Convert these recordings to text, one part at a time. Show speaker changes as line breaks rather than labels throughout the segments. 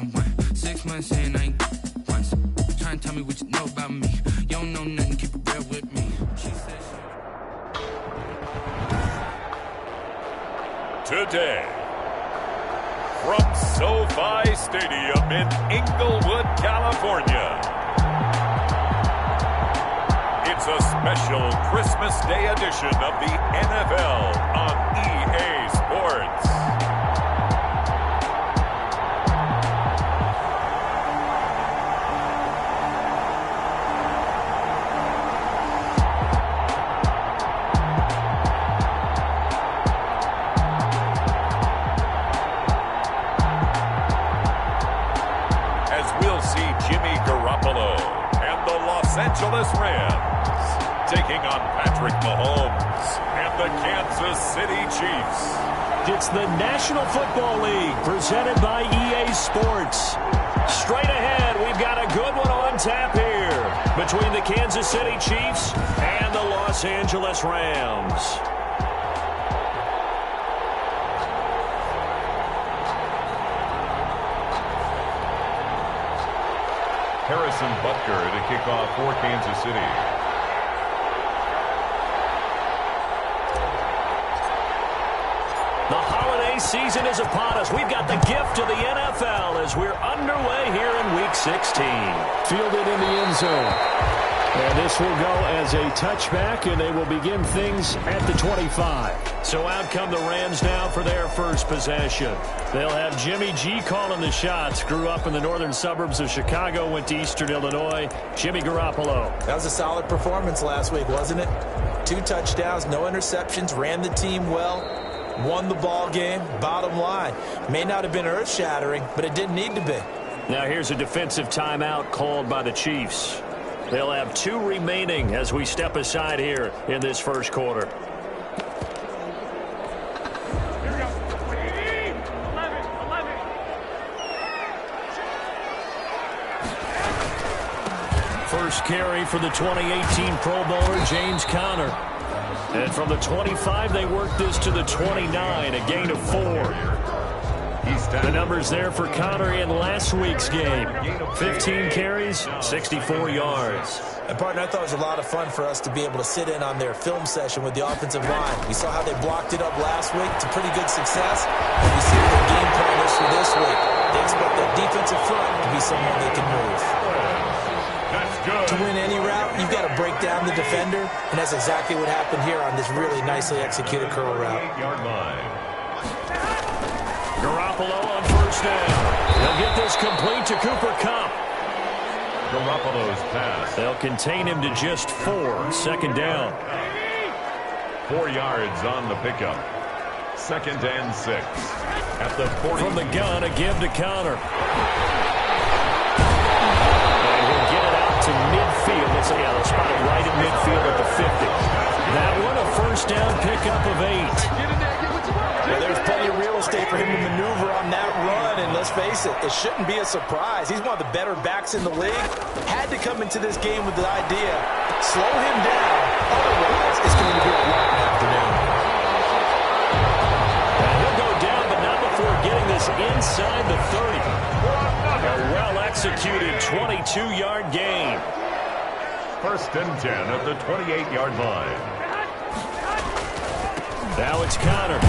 I want. 6 months in, I ain't once. Trying to tell me what you know about me. You don't know nothing, keep it real with me. She said
Today, from SoFi Stadium in Inglewood, California, it's a special Christmas Day edition of the NFL on EA Sports. Jimmy Garoppolo and the Los Angeles Rams taking on Patrick Mahomes and the Kansas City Chiefs.
It's the National Football League presented by EA Sports. Straight ahead, we've got a good one on tap here between the Kansas City Chiefs and the Los Angeles Rams.
Harrison Butker to kick off for Kansas City.
The holiday season is upon us. We've got the gift of the NFL as we're underway here in Week 16.
Fielded in the end zone. And this will go as a touchback, and they will begin things at the 25.
So out come the Rams now for their first possession. They'll have Jimmy G calling the shots. Grew up in the northern suburbs of Chicago, went to Eastern Illinois. Jimmy Garoppolo.
That was a solid performance last week, wasn't it? 2 touchdowns, no interceptions, ran the team well, won the ball game. Bottom line, may not have been earth-shattering, but it didn't need to be.
Now here's a defensive timeout called by the Chiefs. They'll have 2 remaining as we step aside here in this first quarter. First carry for the 2018 Pro Bowler, James Conner. And from the 25, they work this to the 29, a gain of 4. The numbers there for Conner in last week's game. 15 carries, 64 yards.
And, partner, I thought it was a lot of fun for us to be able to sit in on their film session with the offensive line. We saw how they blocked it up last week to pretty good success. And we see what their game plan is for this week. They expect that defensive front to be someone they can move.
That's good.
To win any route, you've got to break down the defender, and that's exactly what happened here on this really nicely executed curl route.
8-yard line.
Garoppolo on first down. They'll get this complete to Cooper Kupp.
Garoppolo's pass.
They'll contain him to just 4. Second down.
4 yards on the pickup. 2nd and 6. At the 40.
From the gun, a give to Conner. And he'll get it out to midfield. They'll spot it right at midfield at the 50. That one, a first down pickup of 8.
Well, there's plenty of real estate for him to maneuver on that run, and let's face it, it shouldn't be a surprise. He's one of the better backs in the league. Had to come into this game with the idea, slow him down, otherwise it's going to be a long afternoon.
And he'll go down, but not before getting this inside the 30. A well-executed 22-yard gain.
1st and 10 at the 28-yard line.
Now it's Conner.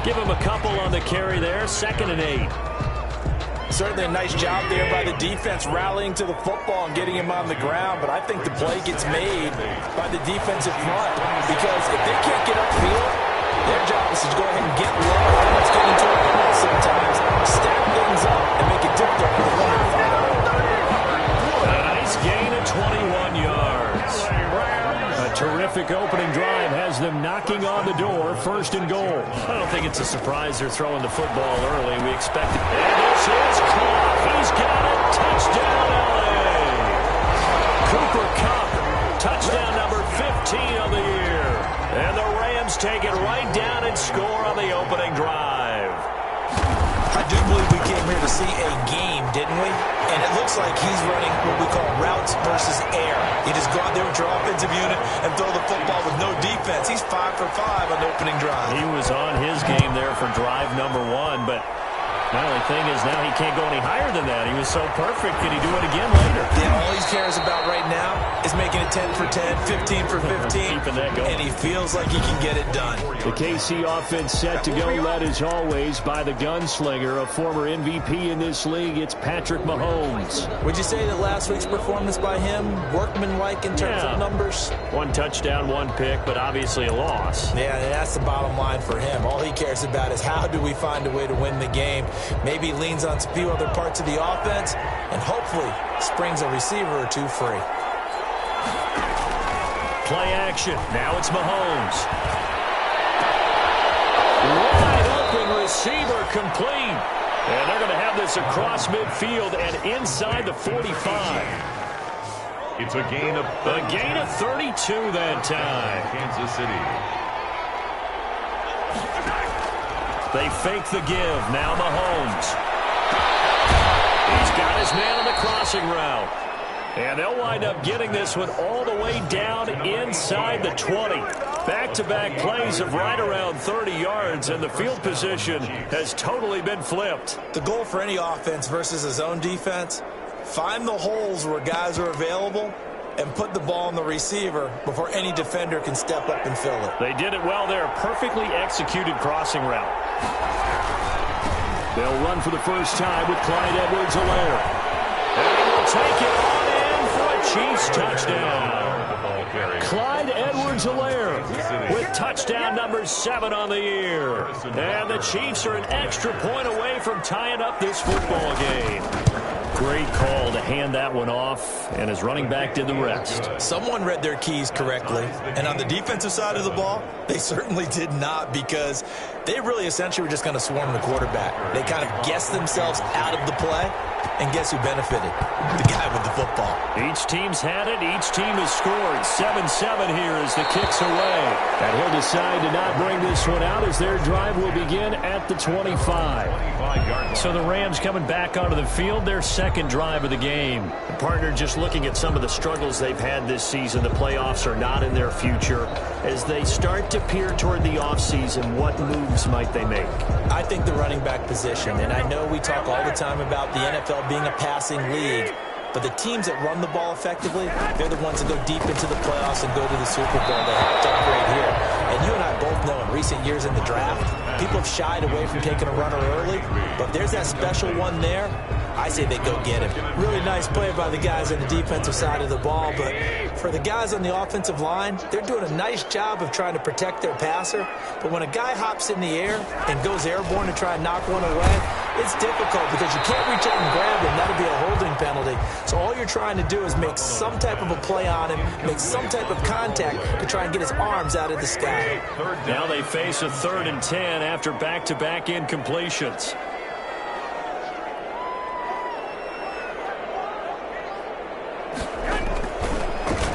Give him a couple on the carry there. 2nd and 8.
Certainly a nice job there by the defense rallying to the football and getting him on the ground, but I think the play gets made by the defensive front because if they can't get upfield, their job is to go ahead and get low. Let's get into it sometimes, stack things up, and make it difficult for the runner to find a hole.
A nice gain of 21 yards. A terrific opening drive has them knocking on the door, 1st and goal. I don't think it's a surprise they're throwing the football early. We expect it. And this is Klopp. He's got it. Touchdown, L.A. Cooper Kupp, touchdown number 15 of the year. And the Rams take it right down and score on the opening drive.
I do believe we came here to see a game, didn't we? And it looks like he's running what we call routes versus air. He just go out there with your offensive unit and throw the football with no defense. He's 5 for 5 on the opening drive.
He was on his game there for drive number 1, but The only thing is now he can't go any higher than that. He was so perfect. Can he do it again later?
Yeah, all he cares about right now is making it 10 for 10, 15 for 15.
Keeping that going.
And he feels like he can get it done.
The KC offense set to go, led as always by the gunslinger, a former MVP in this league. It's Patrick Mahomes.
Would you say that last week's performance by him, workmanlike in terms of numbers?
1 touchdown, 1 pick, but obviously a loss.
Yeah, that's the bottom line for him. All he cares about is how do we find a way to win the game. Maybe leans on a few other parts of the offense and hopefully springs a receiver or two free.
Play action. Now it's Mahomes. Wide open receiver complete. And they're going to have this across midfield and inside the 45.
It's a gain of
32 that time.
Kansas City.
They fake the give. Now Mahomes. He's got his man on the crossing route. And they'll wind up getting this one all the way down inside the 20. Back-to-back plays of right around 30 yards, and the field position has totally been flipped.
The goal for any offense versus his own defense, find the holes where guys are available and put the ball on the receiver before any defender can step up and fill it.
They did it well there. Perfectly executed crossing route.
They'll run for the first time with Clyde Edwards-Helaire.
And he will take it on in for a Chiefs touchdown. Clyde Edwards-Helaire with touchdown number 7 on the year. And the Chiefs are an extra point away from tying up this football game. Great call to hand that one off, and his running back did the rest.
Someone read their keys correctly, and on the defensive side of the ball, they certainly did not, because they really essentially were just going to swarm the quarterback. They kind of guessed themselves out of the play, and guess who benefited? The guy with the football.
Each team's had it. Each team has scored. 7-7 here as the kick's away.
And he'll decide to not bring this one out as their drive will begin at the 25.
So the Rams coming back onto the field, their second drive of the game. The partner just looking at some of the struggles they've had this season. The playoffs are not in their future. As they start to peer toward the offseason, what moves might they make?
I think the running back position, and I know we talk all the time about the NFL being a passing league, but the teams that run the ball effectively, they're the ones that go deep into the playoffs and go to the Super Bowl. They have to upgrade here. And you and I both know in recent years in the draft, people have shied away from taking a runner early, but if there's that special one there, I say they go get him. Really nice play by the guys on the defensive side of the ball, but for the guys on the offensive line, they're doing a nice job of trying to protect their passer, but when a guy hops in the air and goes airborne to try and knock one away, it's difficult because you can't reach out and grab him. That'll be a holding penalty. So all you're trying to do is make some type of a play on him, make some type of contact to try and get his arms out of the sky.
Now they face a 3rd and 10 after back-to-back incompletions.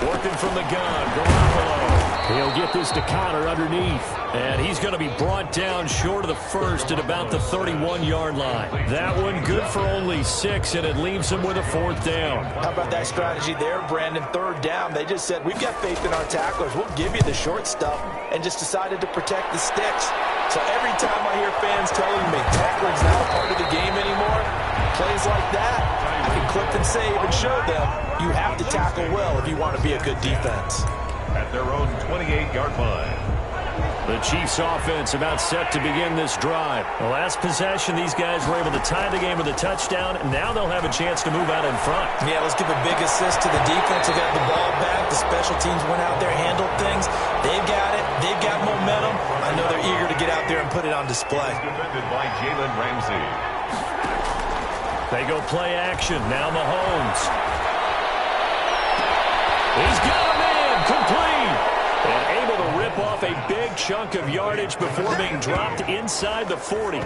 Working from the gun, Garoppolo.
He'll get this to Connor underneath.
And he's going to be brought down short of the first at about the 31-yard line. That one good for only 6, and it leaves him with a 4th down.
How about that strategy there, Brandon? 3rd down. They just said, we've got faith in our tacklers. We'll give you the short stuff, and just decided to protect the sticks. So every time I hear fans telling me tackling's not a part of the game anymore, plays like that, I can clip and save and show them you have to tackle well if you want to be a good defense.
At their own 28-yard line.
The Chiefs offense about set to begin this drive. The last possession, these guys were able to tie the game with a touchdown, and now they'll have a chance to move out in front.
Yeah, let's give a big assist to the defense. They got the ball back. The special teams went out there, handled things. They've got it. They've got momentum. I know they're eager to get out there and put it on display.
Defended by Jalen Ramsey.
They go play action. Now Mahomes. He's got a man complete. And able to rip off a big chunk of yardage before being dropped inside the 40.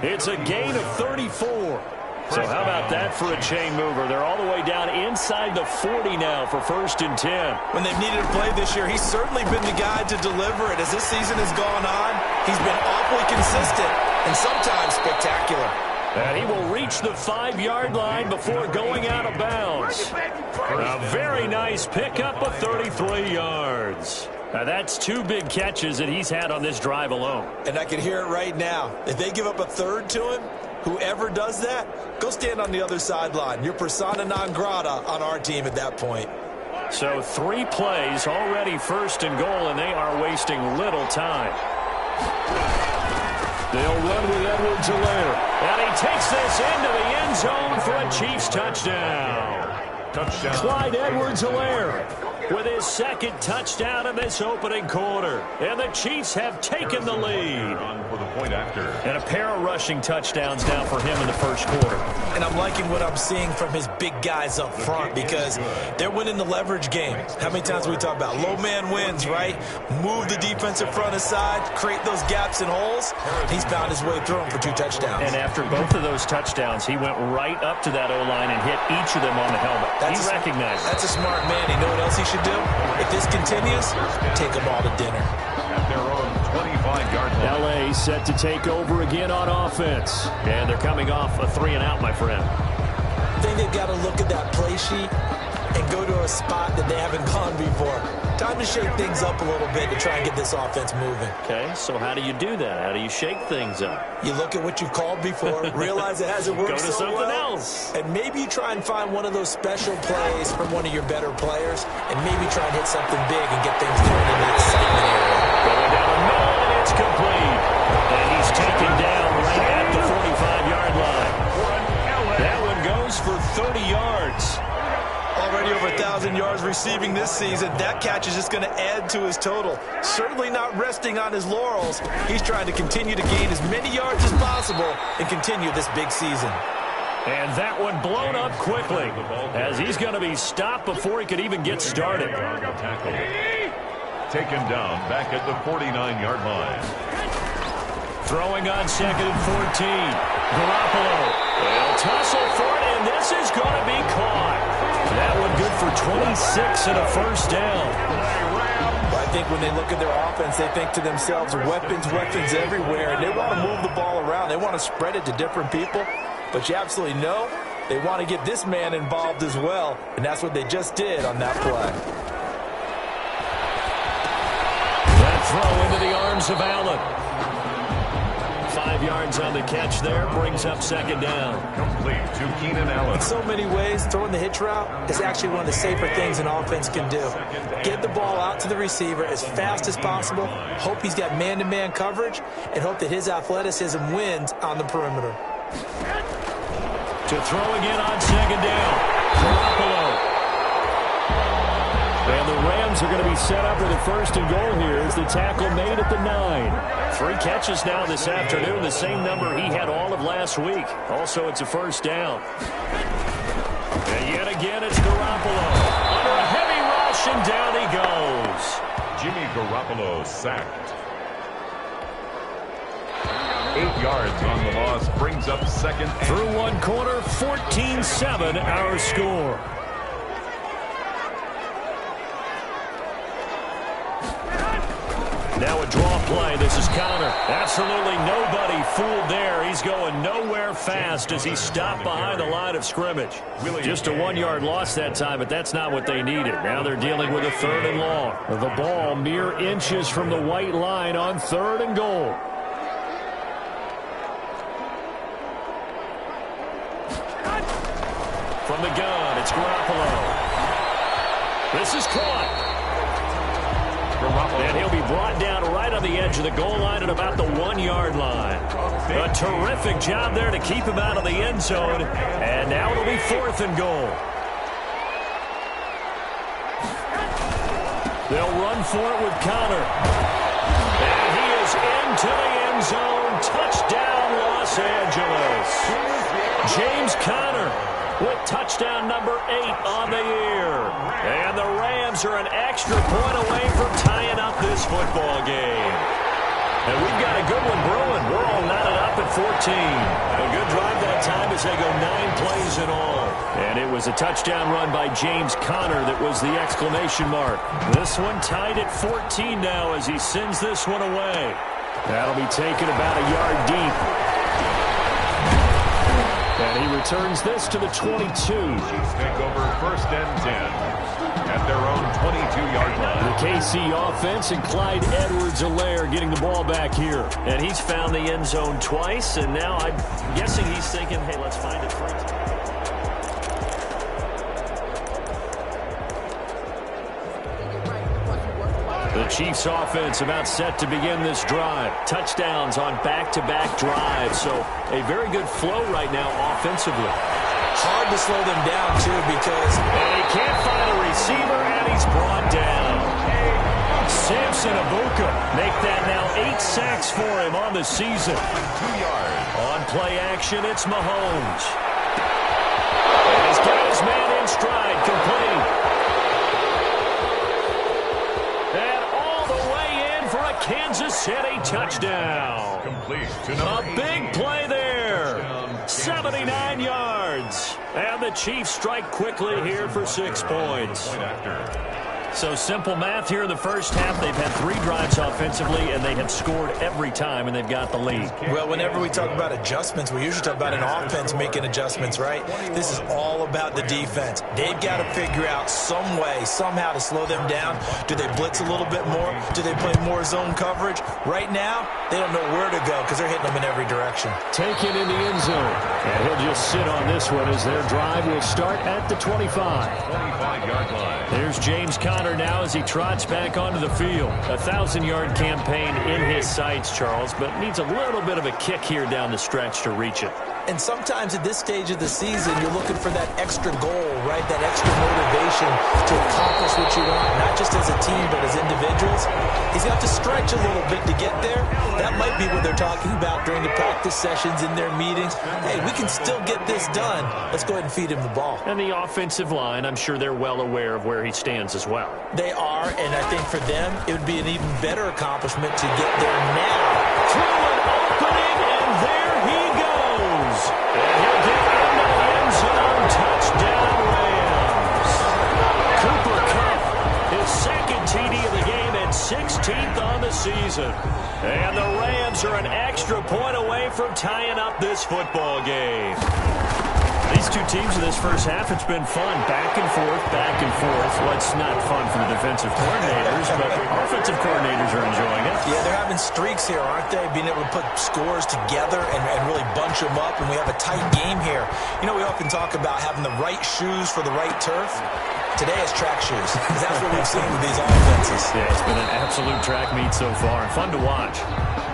It's a gain of 34. So how about that for a chain mover? They're all the way down inside the 40 now for 1st and 10.
When they've needed a play this year, he's certainly been the guy to deliver it. As this season has gone on, he's been awfully consistent and sometimes spectacular.
And he will reach the 5-yard line before going out of bounds. A very nice pickup of 33 yards. Now that's 2 big catches that he's had on this drive alone.
And I can hear it right now. If they give up a 3rd to him, Whoever does that, go stand on the other sideline. You're persona non grata on our team at that point.
So 3 plays, already first and goal, and they are wasting little time. They'll run with Edwards-Helaire. And he takes this into the end zone for a Chiefs touchdown.
Touchdown.
Clyde Edwards-Helaire with his second touchdown in this opening quarter. And the Chiefs have taken the lead.
For the point after.
And a pair of rushing touchdowns now for him in the first quarter.
And I'm liking what I'm seeing from his big guys up front because they're winning the leverage game. How many times do we talk about low man wins, right? Move the defensive front aside, create those gaps and holes. He's found his way through them for 2 touchdowns.
And after both of those touchdowns, he went right up to that O-line and hit each of them on the helmet. He recognized it.
That's a smart man. You know what else he should do? If this continues, take them all to dinner.
At their own 25-yard line.
LA set to take over again on offense.
And they're coming off a 3-and-out, my friend.
I think they've got to look at that play sheet and go to a spot that they haven't gone before. Time to shake things up a little bit to try and get this offense moving.
Okay, so how do you do that? How do you shake things up?
You look at what you've called before, realize it hasn't worked
Go to
so
something
well,
else.
and maybe you try and find one of those special plays from one of your better players, and maybe try and hit something big and get things turned in the excitement area.
Going down the middle, and it's complete. And he's taken down right at the 45-yard line. That one goes for 30 yards.
Already over 1,000 yards receiving this season. That catch is just going to add to his total. Certainly not resting on his laurels. He's trying to continue to gain as many yards as possible and continue this big season.
And that one blown up quickly as he's going to be stopped before he could even get started.
Taken down back at the 49-yard line.
Throwing on 2nd and 14. Garoppolo. They'll tussle for it, and this is going to be caught. That one good for 26 and a first down.
Well, I think when they look at their offense, they think to themselves, weapons everywhere. And they want to move the ball around. They want to spread it to different people. But you absolutely know they want to get this man involved as well. And that's what they just did on that play.
That throw into the arms of Allen. 5 yards on the catch there, brings up 2nd down.
Complete to Keenan Allen.
In so many ways, throwing the hitch route is actually one of the safer things an offense can do. Get the ball out to the receiver as fast as possible, hope he's got man-to-man coverage, and hope that his athleticism wins on the perimeter.
To throw again on 2nd down. Garoppolo. And the Rams are going to be set up with a 1st and goal here as the tackle made at the 9. 3 catches now this afternoon, the same number he had all of last week. Also, it's a 1st down. And yet again, it's Garoppolo. Under a heavy rush, and down he goes.
Jimmy Garoppolo sacked. 8 yards on the loss, brings up 2nd.
Through 1 quarter, 14-7 our score. Now a draw play. This is Connor. Absolutely nobody fooled there. He's going nowhere fast as he stopped behind the line of scrimmage. Just a 1-yard loss that time, but that's not what they needed. Now they're dealing with a 3rd and long.
The ball mere inches from the white line on 3rd and goal.
From the gun, it's Garoppolo. This is caught. And he'll be brought down right on the edge of the goal line at about the 1-yard line. A terrific job there to keep him out of the end zone. And now it'll be 4th and goal. They'll run for it with Connor. And he is into the end zone. Touchdown, Los Angeles. James Conner with touchdown number 8 on the year. And the Rams are an extra point away from tying up this football game. And we've got a good one brewing. We're all knotted up at 14. A good drive that time as they go 9 plays in all. And it was a touchdown run by James Conner that was the exclamation mark. This one tied at 14 now as he sends this one away.
That'll be taken about a yard deep. And he returns this to the 22.
Chiefs take over 1st and 10. at their own 22-yard line.
The KC offense and Clyde Edwards-Helaire getting the ball back here.
And he's found the end zone twice, and now I'm guessing he's thinking, hey, let's find it first.
The Chiefs offense about set to begin this drive. Touchdowns on back-to-back drives, so a very good flow right now offensively.
Hard to slow them down, too, because
he can't find a receiver, and he's brought down. Samson Abuka make that now 8 sacks for him on the season.
2 yards.
On play action, it's Mahomes. And he's got his man in stride, complete. And all the way in for a Kansas City touchdown.
Complete to
A
number
big play there. 79 yards. And the Chiefs strike quickly here for 6 points. So simple math here in the first half. They've had 3 drives offensively, and they have scored every time, and they've got the lead.
Well, whenever we talk about adjustments, we usually talk about an offense making adjustments, right? This is all about the defense. They've got to figure out some way, somehow to slow them down. Do they blitz a little bit more? Do they play more zone coverage? Right now, they don't know where to go because they're hitting them in every direction.
Taken in the end zone.
And he'll just sit on this one as their drive will start at the 25.
25-yard line.
There's James Conner now as he trots back onto the field. A 1,000-yard campaign in his sights, Charles, but needs a little bit of a kick here down the stretch to reach it.
And sometimes at this stage of the season, you're looking for that extra goal, right? That extra motivation to accomplish what you want, not just as a team, but as individuals. He's got to stretch a little bit to get there. That might be what they're talking about during the practice sessions, in their meetings. Hey, we can still get this done. Let's go ahead and feed him the ball.
And the offensive line, I'm sure they're well aware of where he stands as well.
They are, and I think for them, it would be an even better accomplishment to get there now.
Through an opening, and there he goes. And he'll get into the end zone. Touchdown, Rams. Cooper Kupp, his second TD of the game and 16th on the season. And the Rams are an extra point away from tying up this football game. These two teams in this first half, it's been fun. Back and forth, back and forth. Well, it's not fun for the defensive coordinators, but offensive coordinators are enjoying it.
Yeah, they're having streaks here, aren't they? Being able to put scores together and really bunch them up, and we have a tight game here. You know, we often talk about having the right shoes for the right turf. Today it's track shoes, because that's what we've seen with these offenses.
Yeah, it's been an absolute track meet so far, and fun to watch.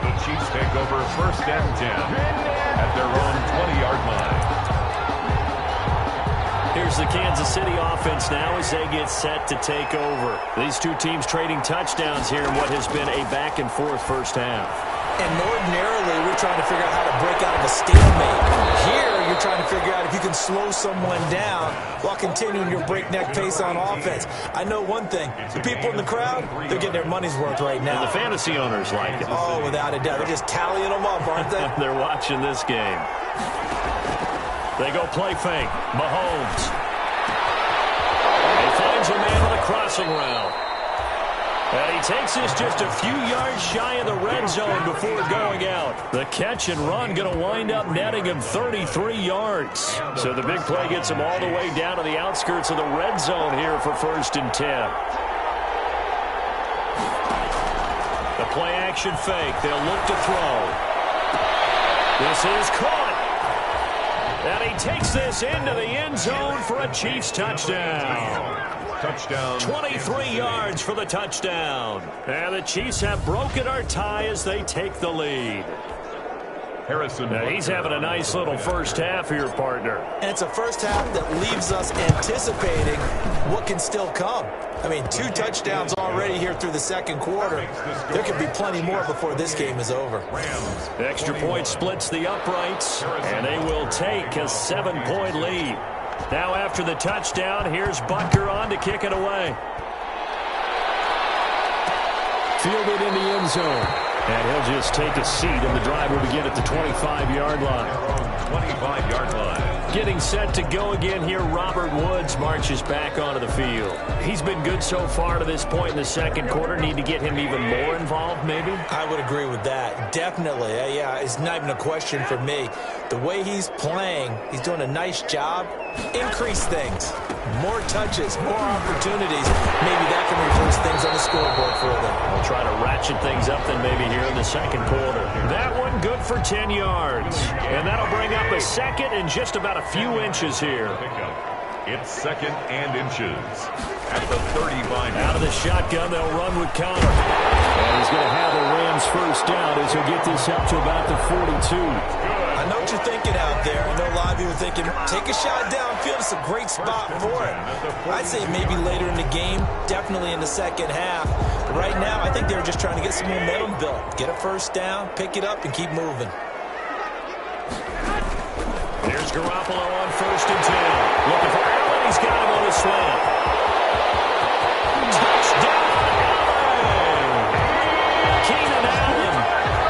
The Chiefs take over 1st and 10 at their own 20-yard line.
Here's the Kansas City offense now as they get set to take over. These two teams trading touchdowns here in what has been a back-and-forth first half.
And ordinarily, we're trying to figure out how to break out of a stalemate. Here, you're trying to figure out if you can slow someone down while continuing your breakneck pace on offense. I know one thing. The people in the crowd, they're getting their money's worth right now.
And the fantasy owners like it.
Oh, without a doubt. They're just tallying them up, aren't they?
They're watching this game. They go play fake. Mahomes. He finds a man on a crossing route. And he takes this just a few yards shy of the red zone before going out. The catch and run going to wind up netting him 33 yards. So the big play gets him all the way down to the outskirts of the red zone here for 1st and 10. The play action fake. They'll look to throw. This is caught. And he takes this into the end zone for a Chiefs touchdown.
Touchdown.
23 yards for the touchdown. And the Chiefs have broken our tie as they take the lead.
Harrison.
Now he's having a nice little first half here, partner.
And it's a first half that leaves us anticipating what can still come. I mean, 2 touchdowns already here through the second quarter. There could be plenty more before this game is over.
The extra point splits the uprights, and they will take a 7-point lead. Now after the touchdown, here's Butker on to kick it away.
Fielded in the end zone.
And he'll just take a seat, and the drive will begin at the 25-yard line.
25-yard line.
Getting set to go again here, Robert Woods marches back onto the field. He's been good so far to this point in the second quarter. Need to get him even more involved, maybe?
I would agree with that. Definitely. Yeah, it's not even a question for me. The way he's playing, he's doing a nice job. Increase things. more touches, more opportunities. Maybe that can reverse things on the scoreboard for them.
We'll try to ratchet things up then maybe here in the second quarter. That one good for 10 yards. And that'll bring up a second and just about a few inches here.
It's second and inches at the 35.
Out of the shotgun, they'll run with counter. And he's going to have the Rams first down as he'll get this up to about the 42.
I know what you're thinking out there. I know a lot of you are thinking, take a shot downfield. It's a great spot for it. I'd say maybe later in the game, definitely in the second half. But right now, I think they're just trying to get some momentum built. Get a first down, pick it up, and keep moving.
Here's Garoppolo on 1st and 10. Looking for Allen. He's got him on a slant. Touchdown, Allen! Keenan Allen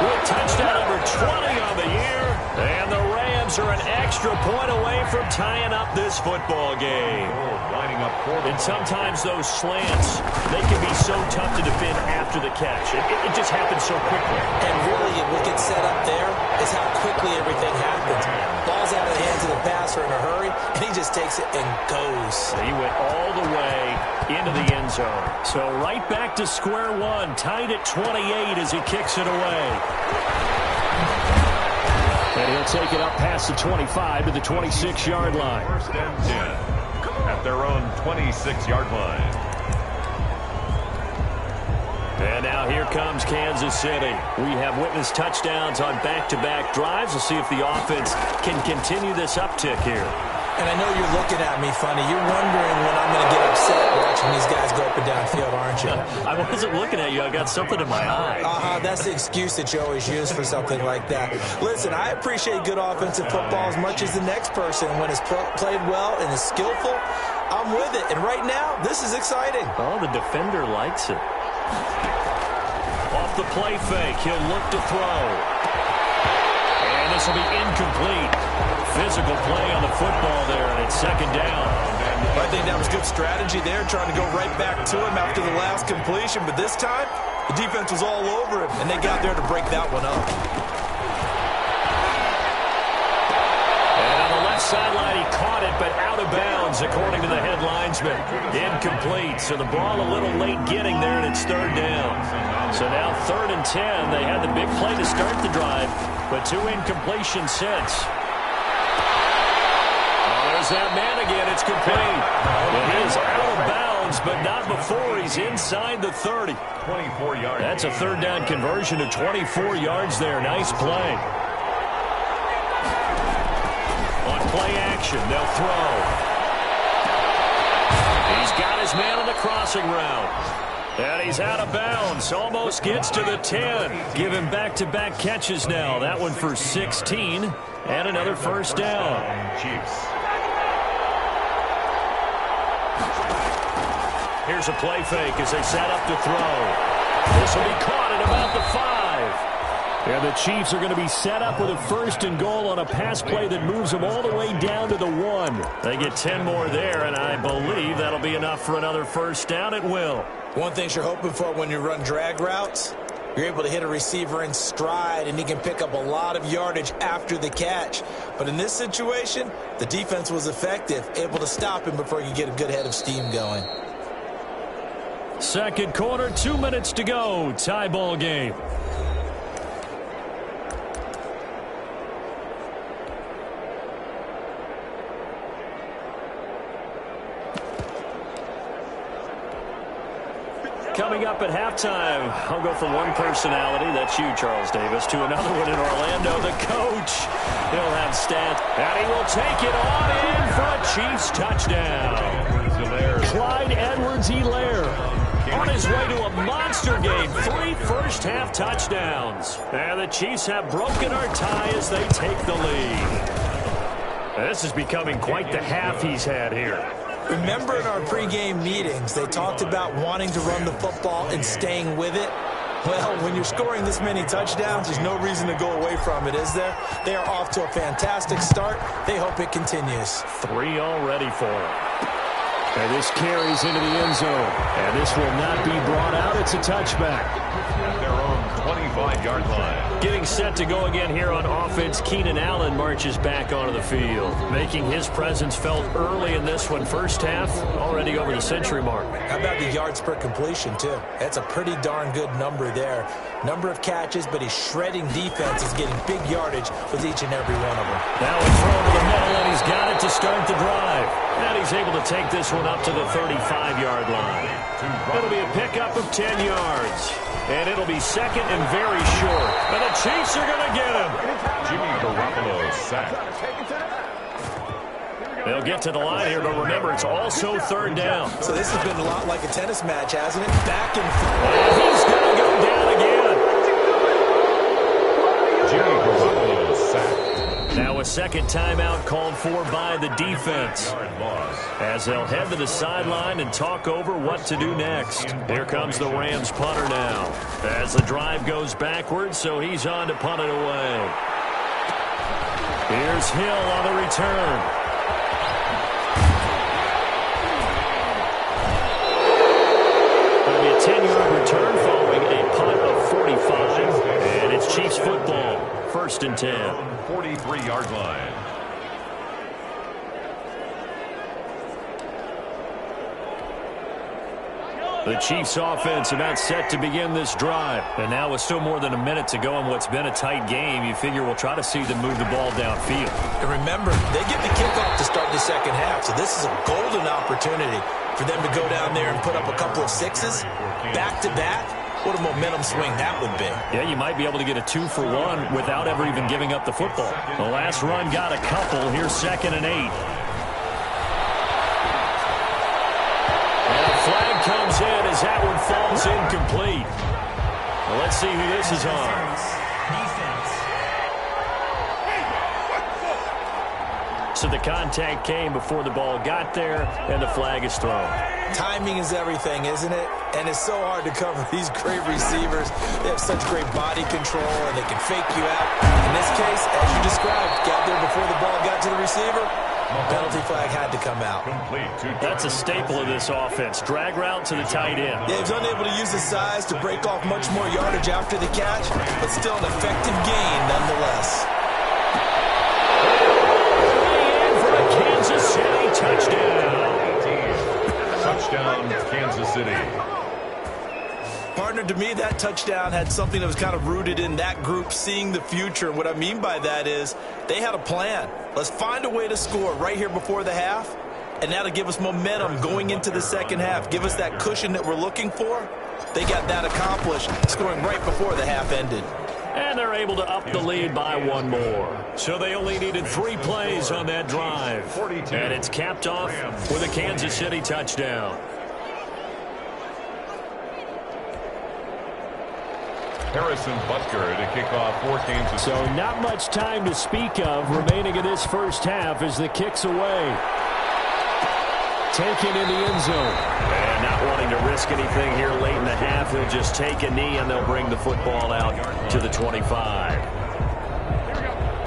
with touchdown number 20 on the year. And the Rams are an extra point away from tying up this football game. And sometimes those slants, they can be so tough to defend after the catch. It just happens so quickly.
And really, what gets set up there is how quickly everything happens. Ball's out of the hands of the passer in a hurry, and he just takes it and goes.
He went all the way into the end zone. So right back to square one, tied at 28 as he kicks it away. And he'll take it up past the 25 to the 26-yard line.
First and 10 at their own 26-yard line.
And now here comes Kansas City. We have witnessed touchdowns on back-to-back drives. We'll see if the offense can continue this uptick here.
And I know you're looking at me funny. You're wondering when I'm going to get upset watching these guys go up and down field, aren't you?
I wasn't looking at you. I got something in my eye.
That's the excuse that you always use for something like that. Listen, I appreciate good offensive football as much as the next person. When it's played well and is skillful, I'm with it. And right now, this is exciting.
Oh, the defender likes it. Off the play fake, he'll look to throw. And this will be incomplete. Physical play on the football there, and it's second down.
I think that was good strategy there, trying to go right back to him after the last completion. But this time, the defense was all over him, and they got there to break that one up.
And on the left sideline, he caught it, but out of bounds, according to the head linesman. Incomplete, so the ball a little late getting there, and it's third down. So now 3rd and 10. They had the big play to start the drive, but 2 incompletions since. There's that man again. It's complete. It is out of bounds, but not before he's inside the 30.
24 yards.
That's a third down conversion to 24 yards there. Nice play. On play action, they'll throw. He's got his man on the crossing route. And he's out of bounds. Almost gets to the 10. Give him back-to-back catches now. That one for 16. And another first down.
Chiefs.
Here's a play fake as they set up to throw. This will be caught at about the 5. And the Chiefs are going to be set up with a 1st and goal on a pass play that moves them all the way down to the 1. They get 10 more there, and I believe that'll be enough for another first down. It will.
One thing you're hoping for when you run drag routes, you're able to hit a receiver in stride, and he can pick up a lot of yardage after the catch. But in this situation, the defense was effective, able to stop him before he could get a good head of steam going.
Second quarter, 2 minutes to go. Tie ball game. Coming up at halftime, I'll go from one personality, that's you, Charles Davis, to another one in Orlando. The coach, he'll have stats, and he will take it on in for a Chiefs touchdown. Clyde Edwards-Helaire on his way to a monster game. 3 first-half touchdowns. And the Chiefs have broken our tie as they take the lead. This is becoming quite the half he's had here.
Remember in our pregame meetings, they talked about wanting to run the football and staying with it? Well, when you're scoring this many touchdowns, there's no reason to go away from it, is there? They are off to a fantastic start. They hope it continues.
3 already for him. And this carries into the end zone. And this will not be brought out. It's a touchback.
At their own 25-yard line.
Getting set to go again here on offense, Keenan Allen marches back onto the field, making his presence felt early in this one. First half, already over the century mark.
How about the yards per completion, too? That's a pretty darn good number there. Number of catches, but his shredding defense is getting big yardage with each and every one of them.
Now a throw to the middle, and he's got it to start the drive. And he's able to take this one up to the 35-yard line. It'll be a pickup of 10 yards. And it'll be second and very short. And the Chiefs are going to get him.
Jimmy Garoppolo sacked.
They'll get to the line here, but remember, it's also third down.
So this has been a lot like a tennis match, hasn't it? Back and forth.
And he's going to go down again.
Jimmy Garoppolo sacked.
Now a second timeout called for by the defense, as they'll head to the sideline and talk over what to do next. Here comes the Rams punter now, as the drive goes backwards, so he's on to punt it away. Here's Hill on the return. It'll be a 10-yard return following a punt of 45, and it's Chiefs football. First and 10.
43-yard line.
The Chiefs offense about set to begin this drive. And now with still more than a minute to go in what's been a tight game, you figure we'll try to see them move the ball downfield.
And remember, they get the kickoff to start the second half, so this is a golden opportunity for them to go down there and put up a couple of sixes back-to-back. What a momentum swing that would be.
Yeah, you might be able to get a 2-for-1 without ever even giving up the football. The last run got a couple. Here's 2nd and 8. And a flag comes in as that one falls incomplete. Well, let's see who this is on. So the contact came before the ball got there, and the flag is thrown.
Timing is everything, isn't it? And it's so hard to cover these great receivers. They have such great body control, and they can fake you out. In this case, as you described, got there before the ball got to the receiver. Penalty flag had to come out.
That's a staple of this offense. Drag route to the tight end.
Yeah, he was unable to use his size to break off much more yardage after the catch, but still an effective gain nonetheless.
Kansas City touchdown.
Touchdown, Kansas City.
Partner, to me, that touchdown had something that was kind of rooted in that group seeing the future. What I mean by that is they had a plan. Let's find a way to score right here before the half, and that'll give us momentum going into the second half. Give us that cushion that we're looking for. They got that accomplished, scoring right before the half ended.
And they're able to up the lead by one more. So they only needed 3 plays on that drive. And it's capped off with a Kansas City touchdown.
Harrison Butker to kick off for Kansas City.
So not much time to speak of remaining in this first half as the kick's away. Taken in the end zone.
And not wanting to risk anything here late in the half, he'll just take a knee and they'll bring the football out to the 25.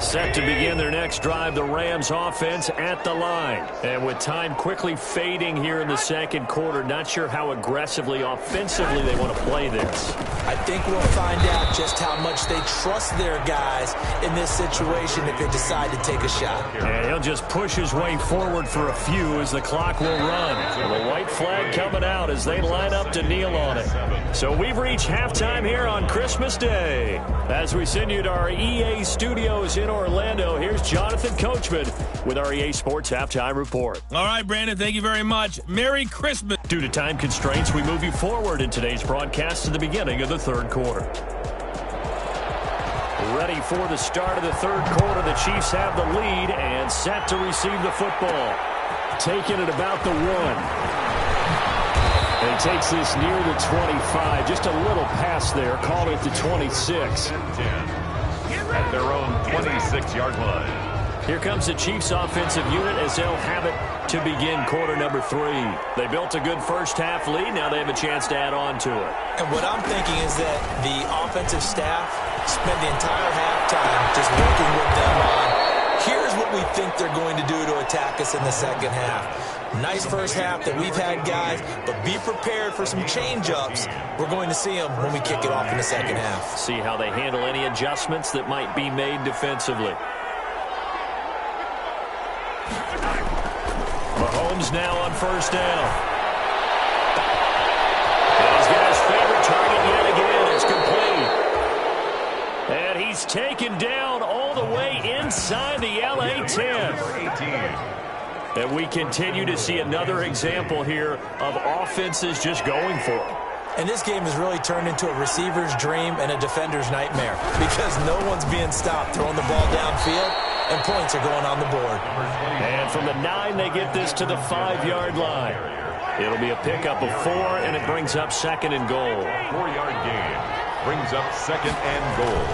Set to begin their next drive, the Rams offense at the line. And with time quickly fading here in the second quarter, not sure how aggressively, offensively they want to play this.
I think we'll find out just how much they trust their guys in this situation if they decide to take a shot.
And he'll just push his way forward for a few as the clock will run. And the white flag coming out as they line up to kneel on it. So we've reached halftime here on Christmas Day. As we send you to our EA studios in Orlando, here's Jonathan Coachman with our EA Sports Halftime Report.
All right, Brandon, thank you very much. Merry Christmas.
Due to time constraints, we move you forward in today's broadcast to the beginning of the third quarter. Ready for the start of the third quarter. The Chiefs have the lead and set to receive the football.
Taken at about the 1. And he takes this near the 25. Just a little pass there. Called it the 26.
At their own 26-yard line.
Here comes the Chiefs offensive unit as they'll have it to begin quarter number 3. They built a good first half lead. Now they have a chance to add on to it.
And what I'm thinking is that the offensive staff spent the entire halftime just working with them on, here's what we think they're going to do to attack us in the second half. Nice first half that we've had, guys, but be prepared for some change-ups. We're going to see them when we kick it off in the second half.
See how they handle any adjustments that might be made defensively. Mahomes now on first down. And he's got his favorite target yet again. It's complete. And he's taken down all the way inside the LA 10. And we continue to see another example here of offenses just going for it.
And this game has really turned into a receiver's dream and a defender's nightmare because no one's being stopped throwing the ball downfield, and points are going on the board.
And from the 9, they get this to the 5-yard line. It'll be a pickup of 4, and it brings up second and goal.
4-yard gain brings up second and goal.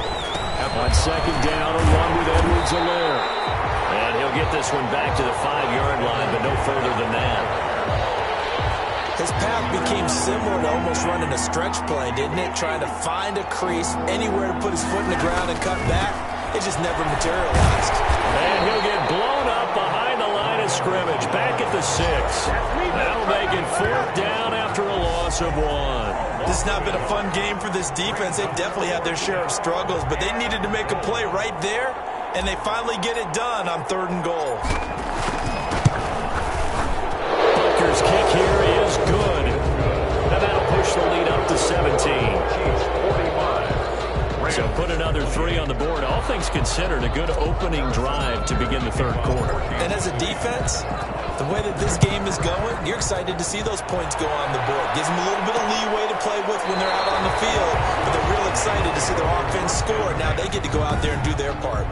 On second down, a run with Edwards-Helaire. And he'll get this one back to the 5-yard line, but no further than that.
His path became similar to almost running a stretch play, didn't it? Trying to find a crease, anywhere to put his foot in the ground and cut back. It just never materialized.
And he'll get blown up behind the line of scrimmage, back at the 6. That'll make it 4th down after a loss of 1.
This has not been a fun game for this defense. They've definitely had their share of struggles, but they needed to make a play right there, and they finally get it done on 3rd and goal.
Butker's kick here is good. And that'll push the lead up to 17. So put another 3 on the board. All things considered, a good opening drive to begin the 3rd quarter.
And as a defense, the way that this game is going, you're excited to see those points go on the board. Gives them a little bit of leeway to play with when they're out on the field, but they're real excited to see their offense score. Now they get to go out there and do their part.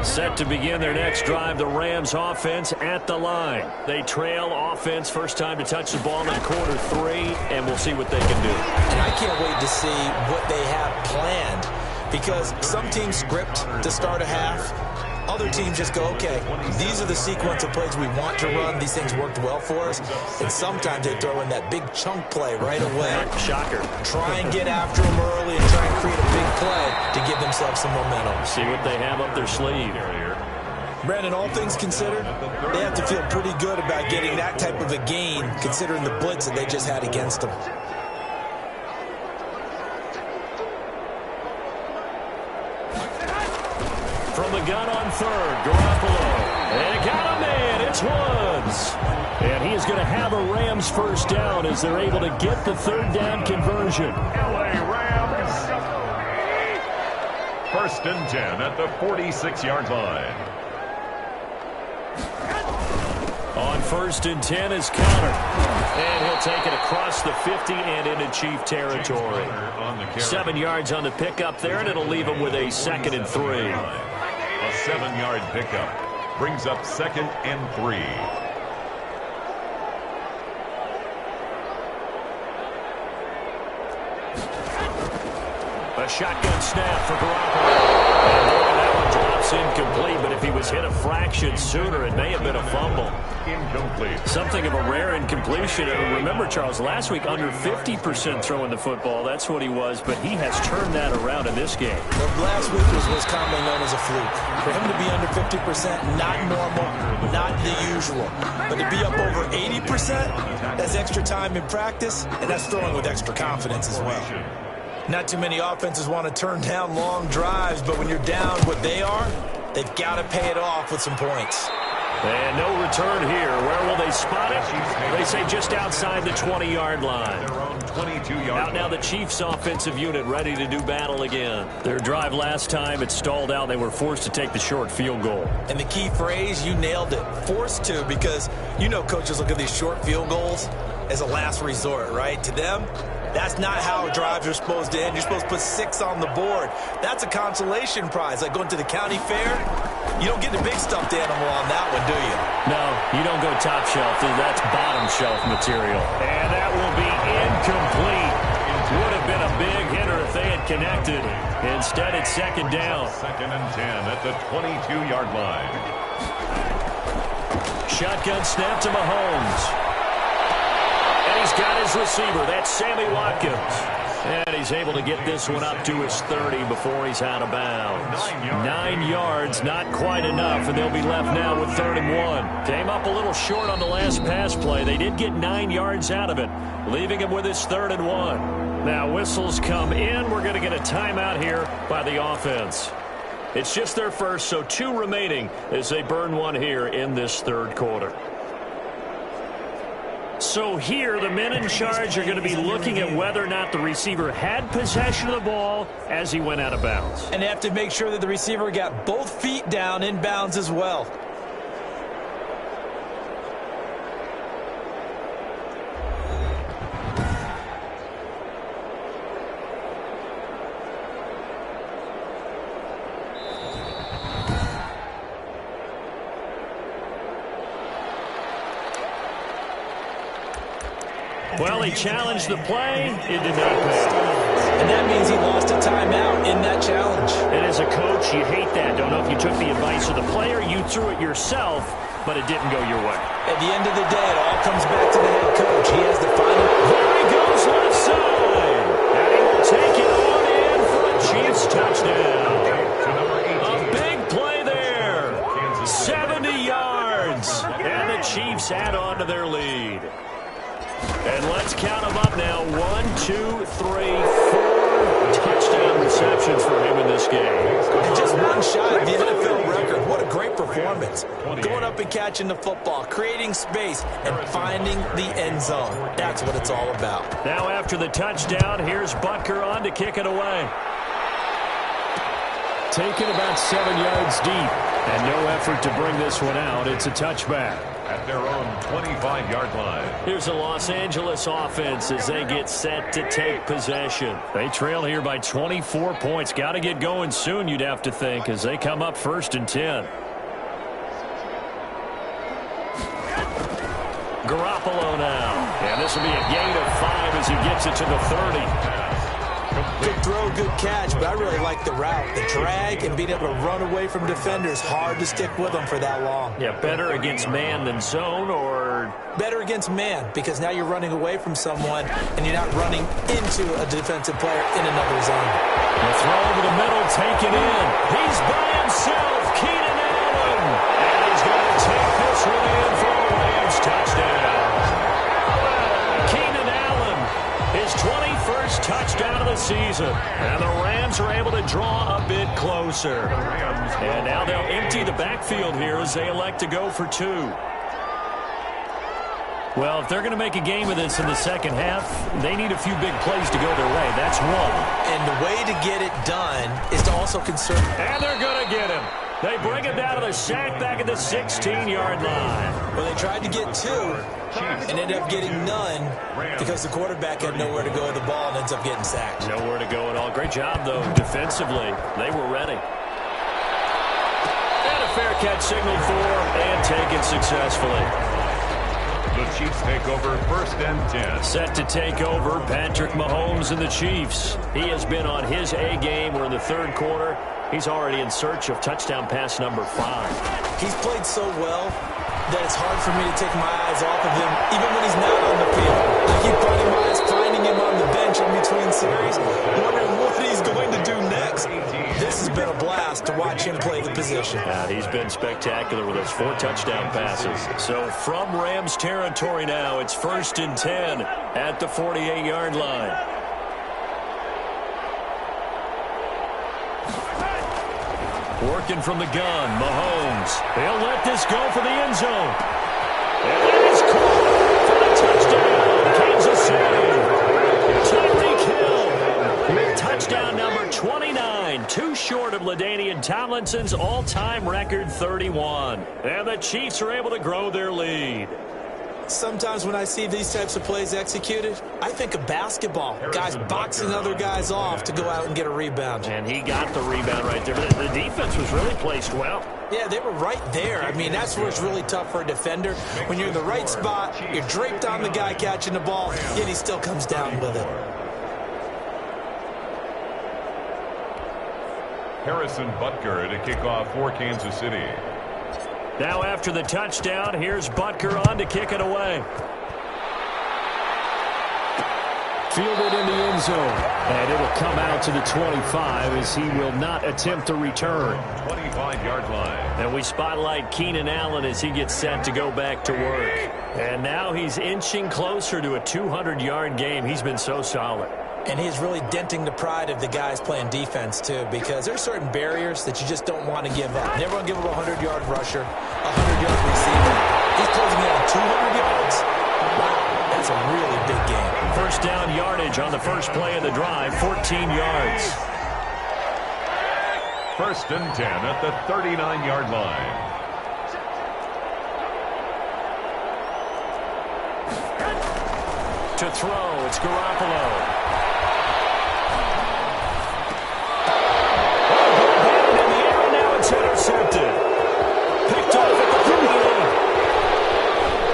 Set to begin their next drive, the Rams offense at the line. They trail offense, first time to touch the ball in quarter 3, and we'll see what they can do.
And I can't wait to see what they have planned, because some teams script to start a half. Other teams just go, okay, these are the sequence of plays we want to run. These things worked well for us. And sometimes they throw in that big chunk play right away.
Shocker.
Try and get after them early and try and create a big play to give themselves some momentum.
See what they have up their sleeve.
Brandon, all things considered, they have to feel pretty good about getting that type of a gain, considering the blitz that they just had against them.
From the gun on 3rd, Garoppolo. And got a man, it's Woods. And he is going to have a Rams first down as they're able to get the 3rd down conversion.
LA Rams. 1st and 10 at the 46-yard line.
On 1st and 10 is Connor. And he'll take it across the 50 and into Chief territory. 7 yards on the pickup there, and it'll leave him with a 2nd and 3.
A 7-yard pickup brings up 2nd and 3.
A shotgun snap for Garoppolo. And that one drops incomplete, but if he was hit a fraction sooner, it may have been a fumble.
Incomplete.
Something of a rare incompletion. And remember, Charles, last week under 50% throwing the football. That's what he was, but he has turned that around in this game.
Well, last week was commonly known as a fluke. For him to be under 50%, not normal, not the usual. But to be up over 80%, that's extra time in practice, and that's throwing with extra confidence as well. Not too many offenses want to turn down long drives, but when you're down what they are, they've got to pay it off with some points.
And no return here. Where will they spot it? They say just outside the 20-yard line. Out now the Chiefs offensive unit ready to do battle again. Their drive last time, it stalled out. They were forced to take the short field goal.
And the key phrase, you nailed it. Forced to, because you know coaches look at these short field goals as a last resort, right? To them, that's not how drives are supposed to end. You're supposed to put 6 on the board. That's a consolation prize. Like going to the county fair, you don't get the big stuffed animal on that one, do you?
No, you don't go top shelf. That's bottom shelf material. And that will be incomplete. Would have been a big hitter if they had connected. Instead, it's 2nd down.
2nd and 10 at the 22-yard line.
Shotgun snap to Mahomes. And he's got his receiver. That's Sammy Watkins. And he's able to get this one up to his 30 before he's out of bounds. 9 yards, not quite enough, and they'll be left now with 3rd and 1. Came up a little short on the last pass play. They did get 9 yards out of it, leaving him with his 3rd and 1. Now whistles come in. We're going to get a timeout here by the offense. It's just their first, so 2 remaining as they burn one here in this 3rd quarter. So here, the men in charge are going to be looking at whether or not the receiver had possession of the ball as he went out of bounds.
And they have to make sure that the receiver got both feet down in bounds as well.
Well, he challenged the play. It did not pay.
And that means he lost a timeout in that challenge.
And as a coach, you hate that. Don't know if you took the advice of the player, you threw it yourself, but it didn't go your way.
At the end of the day, it all comes back to the head coach. He has the final.
There he goes left side. And he will take it on in for a Chiefs touchdown. A big play there. 70 yards. And the Chiefs add on to their lead. And let's count them up now. 1, 2, 3, 4 touchdown receptions for him in this game.
And just one shot at the NFL record. What a great performance. Going up and catching the football, creating space, and finding the end zone. That's what it's all about.
Now after the touchdown, here's Butker on to kick it away.
Taken about 7 yards deep, and no effort to bring this one out. It's a touchback.
At their own 25-yard line.
Here's the Los Angeles offense as they get set to take possession. They trail here by 24 points. Got to get going soon, you'd have to think, as they come up 1st and 10. Garoppolo now. And this will be a gain of 5 as he gets it to the 30.
Good throw, good catch, but I really like the route. The drag and being able to run away from defenders, hard to stick with them for that long.
Yeah, better against man than zone, or?
Better against man, because now you're running away from someone and you're not running into a defensive player in another zone.
The throw over the middle, taken in. He's by himself, Keenan Allen. And he's going to take this one in for a Rams touchdown. Keenan Allen, his 21st touchdown of the season. And the Rams are able to draw a bit closer. And now they'll empty the backfield here as they elect to go for 2. Well, if they're going to make a game of this in the second half, they need a few big plays to go their way. That's one.
And the way to get it done is to also conserve.
And they're going to get him. They bring him down to the sack back at the 16-yard line.
Well, they tried to get 2 and ended up getting none because the quarterback had nowhere to go with the ball and ends up getting sacked.
Nowhere to go at all. Great job, though, defensively. They were ready. And a fair catch signaled for and taken successfully.
The Chiefs take over 1st and 10.
Set to take over, Patrick Mahomes and the Chiefs. He has been on his A game. We're in the 3rd quarter. He's already in search of touchdown pass number 5.
He's played so well that it's hard for me to take my eyes off of him, even when he's not on the field. I keep finding my eyes finding him on the bench in between series, wondering what he's going to do next. This has been a blast to watch him play the position.
He's been spectacular with those 4 touchdown passes. So from Rams territory now, it's 1st and 10 at the 48-yard line. Working from the gun, Mahomes. He'll let this go for the end zone. And that is caught for the touchdown. Kansas City. Tyreek Hill with touchdown number 29. Too short of LaDainian Tomlinson's all-time record 31. And the Chiefs are able to grow their lead.
Sometimes when I see these types of plays executed, I think of basketball. Guys boxing other guys off to go out and get a rebound.
And he got the rebound right there. But the defense was really placed well.
Yeah, they were right there. I mean, that's where it's really tough for a defender. When you're in the right spot, you're draped on the guy catching the ball, yet he still comes down with it.
Harrison Butker to kick off for Kansas City.
Now after the touchdown, here's Butker on to kick it away.
Fielded in the end zone. And it'll come out to the 25 as he will not attempt to return.
25-yard line.
And we spotlight Keenan Allen as he gets set to go back to work. And now he's inching closer to a 200-yard game. He's been so solid.
And he's really denting the pride of the guys playing defense, too, because there's certain barriers that you just don't want to give up. Never want to give up a 100-yard rusher, a 100-yard receiver. He's closing in on 200 yards. Wow, that's a really big game.
First down yardage on the first play of the drive, 14 yards.
First and 10 at the 39-yard line.
To throw, it's Garoppolo. Intercepted. Picked off at the 38.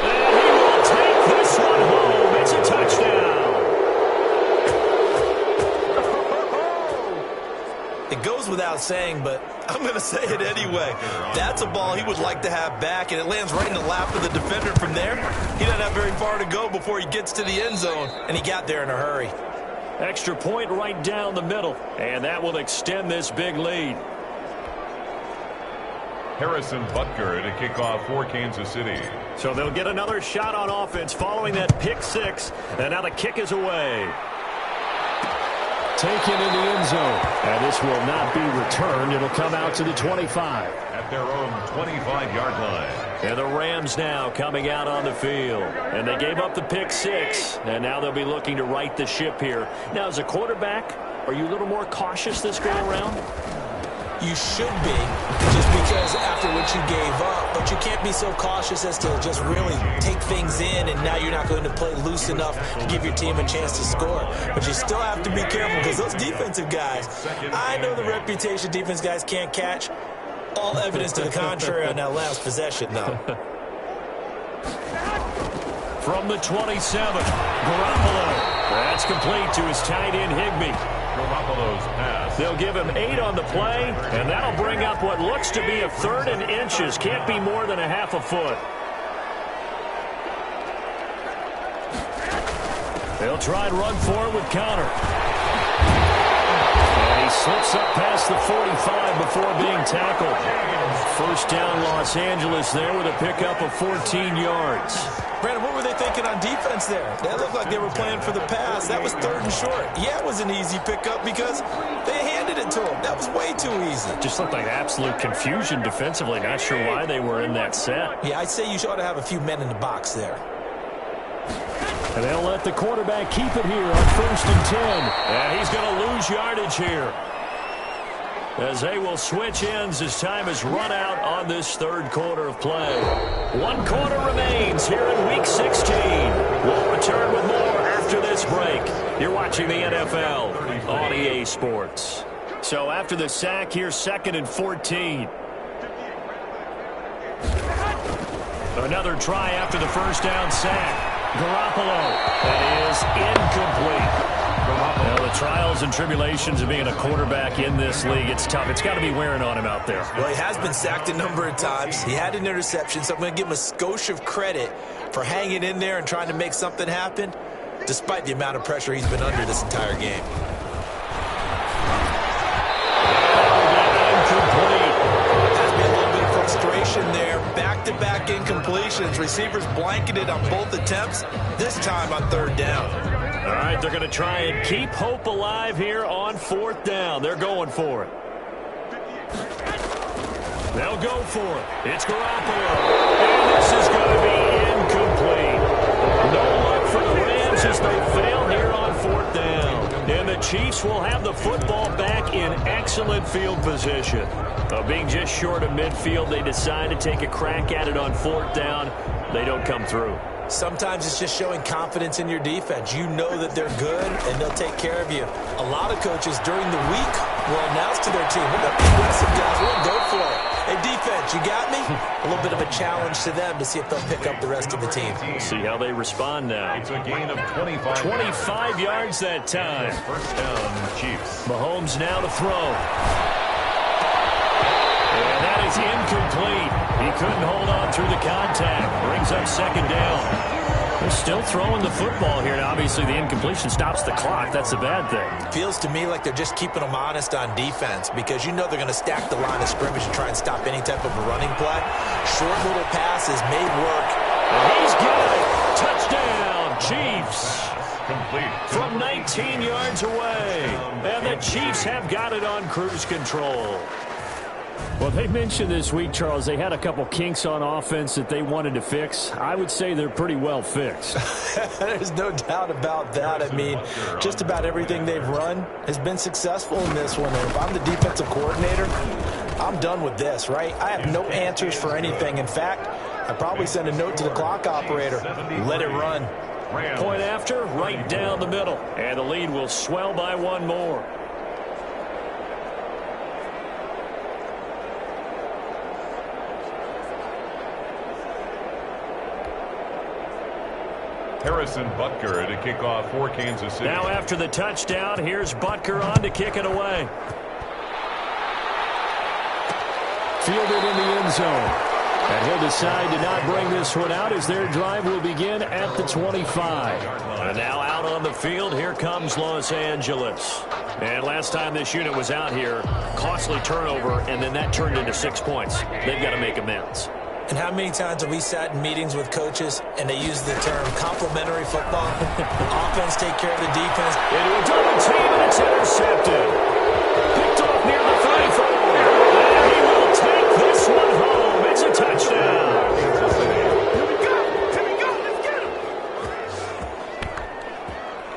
And he will take this one home. It's a touchdown.
It goes without saying, but I'm going to say it anyway. That's a ball he would like to have back, and it lands right in the lap of the defender from there. He doesn't have very far to go before he gets to the end zone, and he got there in a hurry.
Extra point right down the middle, and that will extend this big lead.
Harrison Butker to kick off for Kansas City.
So they'll get another shot on offense following that pick six. And now the kick is away.
Taken in the end zone. And this will not be returned. It'll come out to the 25.
At their own 25-yard line.
And the Rams now coming out on the field. And they gave up the pick six. And now they'll be looking to right the ship here. Now, as a quarterback, are you a little more cautious this go around?
You should be, just because after what you gave up, but you can't be so cautious as to just really take things in, and now you're not going to play loose enough to give your team a chance to score. But you still have to be careful, because those defensive guys, I know the reputation defense guys can't catch. All evidence to the contrary on that last possession, though.
From the 27, Garoppolo. That's complete to his tight end, Higbee.
Garoppolo's pass.
They'll give him 8 on the play, and that'll bring up what looks to be a 3rd and inches. Can't be more than a half a foot. They'll try and run for it with Connor. And he slips up past the 45 before being tackled. First down, Los Angeles there with a pickup of 14 yards.
Brandon, what were they thinking on defense there? They looked like they were playing for the pass. That was 3rd and short. Yeah, it was an easy pickup because they handed it to him. That was way too easy.
Just looked like absolute confusion defensively. Not sure why they were in that set.
Yeah, I'd say you ought to have a few men in the box there.
And they'll let the quarterback keep it here on 1st and 10.
And he's going to lose yardage here, as they will switch ends as time is run out on this 3rd quarter of play. 1 quarter remains here in Week 16. We'll return with more after this break. You're watching the NFL on EA Sports. So after the sack here, 2nd and 14. Another try after the first down sack. Garoppolo. That is incomplete. Well, the trials and tribulations of being a quarterback in this league, it's tough. It's got to be wearing on him out there.
Well, he has been sacked a number of times. He had an interception, so I'm going to give him a skosh of credit for hanging in there and trying to make something happen, despite the amount of pressure he's been under this entire game.
Incomplete.
Has been a little bit of frustration there. Back-to-back incompletions. Receivers blanketed on both attempts, this time on 3rd down.
All right, they're going to try and keep hope alive here on 4th down. They're going for it. They'll go for it. It's Garoppolo. And this is going to be incomplete. No luck for the Rams as they fail here on 4th down. And the Chiefs will have the football back in excellent field position. Being just short of midfield, they decide to take a crack at it on 4th down. They don't come through.
Sometimes it's just showing confidence in your defense. You know that they're good, and they'll take care of you. A lot of coaches during the week will announce to their team, we're going to be aggressive, guys. We're going to go for it. Hey, defense, you got me? A little bit of a challenge to them to see if they'll pick up the rest of the team.
We'll see how they respond now.
It's a gain of 25.
25 yards that time.
First down, Chiefs.
Mahomes now to throw. And that is incomplete. He couldn't hold on through the contact. Brings up 2nd down. They're still throwing the football here. Now, obviously, the incompletion stops the clock. That's a bad thing.
Feels to me like they're just keeping them honest on defense because you know they're going to stack the line of scrimmage and try and stop any type of a running play. Short little passes may work.
He's got it. Touchdown, Chiefs. Complete. From 19 yards away. And the Chiefs have got it on cruise control. Well, they mentioned this week, Charles, they had a couple kinks on offense that they wanted to fix. I would say they're pretty well fixed.
There's no doubt about that. I mean, just about everything they've run has been successful in this one. And if I'm the defensive coordinator, I'm done with this, right? I have no answers for anything. In fact, I'd probably send a note to the clock operator. Let it run.
Point after, right down the middle. And the lead will swell by one more.
Harrison Butker to kick off for Kansas City.
Now after the touchdown, here's Butker on to kick it away.
Fielded in the end zone. And he'll decide to not bring this one out as their drive will begin at the 25.
And now out on the field, here comes Los Angeles. And last time this unit was out here, costly turnover, and then that turned into 6 points. They've got to make amends.
And how many times have we sat in meetings with coaches and they use the term complementary football? Offense take care of the defense.
Into a double team, and it's intercepted. Picked off near the 34. And he will take this one home. It's a touchdown. Here we go. Let's get him.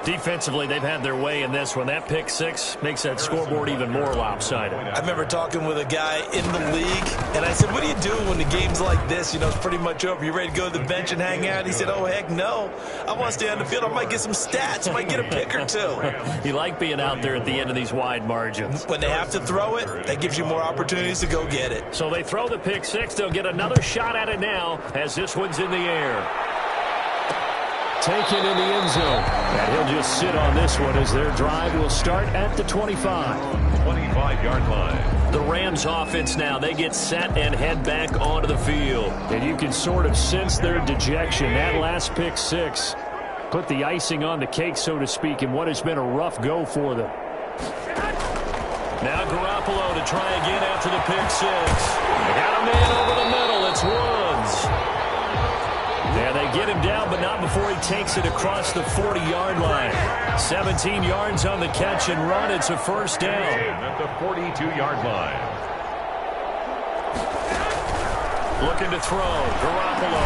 Defensively, they've had their way in this one. That pick six makes that scoreboard even more lopsided.
I remember talking with a guy in the league, and I said, what are you doing when the game's like this? You know, it's pretty much over. You ready to go to the bench and hang out? He said, oh, heck no. I want to stay on the field. I might get some stats. I might get a pick or two.
You like being out there at the end of these wide margins.
When they have to throw it, that gives you more opportunities to go get it.
So they throw the pick six. They'll get another shot at it now as this one's in the air.
Taken in the end zone. And he'll just sit on this one as their drive will start at the 25.
25-yard line.
The Rams offense now, they get set and head back onto the field.
And you can sort of sense their dejection. That last pick six put the icing on the cake, so to speak, in what has been a rough go for them.
Now Garoppolo to try again after the pick six. They got a man over the middle. It's Woods. Yeah, they get him down, but not before he takes it across the 40-yard line. 17 yards on the catch and run. It's a first down.
At the 42-yard line.
Looking to throw. Garoppolo.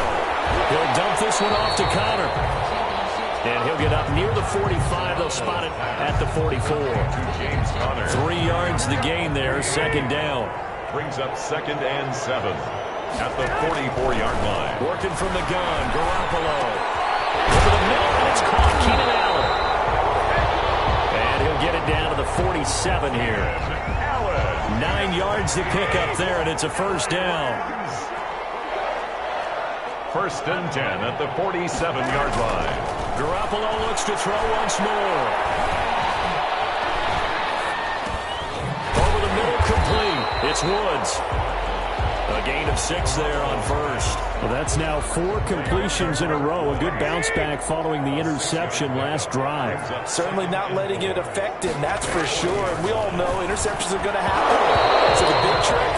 He'll dump this one off to Connor. And he'll get up near the 45. They'll spot it at the 44.
James Conner.
3 yards the gain there. Second down.
Brings up 2nd and 7. At the 44-yard line.
Working from the gun, Garoppolo. Over the middle, and it's caught. Keenan Allen. And he'll get it down to the 47 here. 9 yards to pick up there, and it's a first down.
1st and 10 at the 47-yard line.
Garoppolo looks to throw once more. Over the middle, complete. It's Woods. A gain of 6 there on first.
Well, that's now 4 completions in a row. A good bounce back following the interception last drive.
Certainly not letting it affect him, that's for sure. And we all know interceptions are going to happen. So the big trick,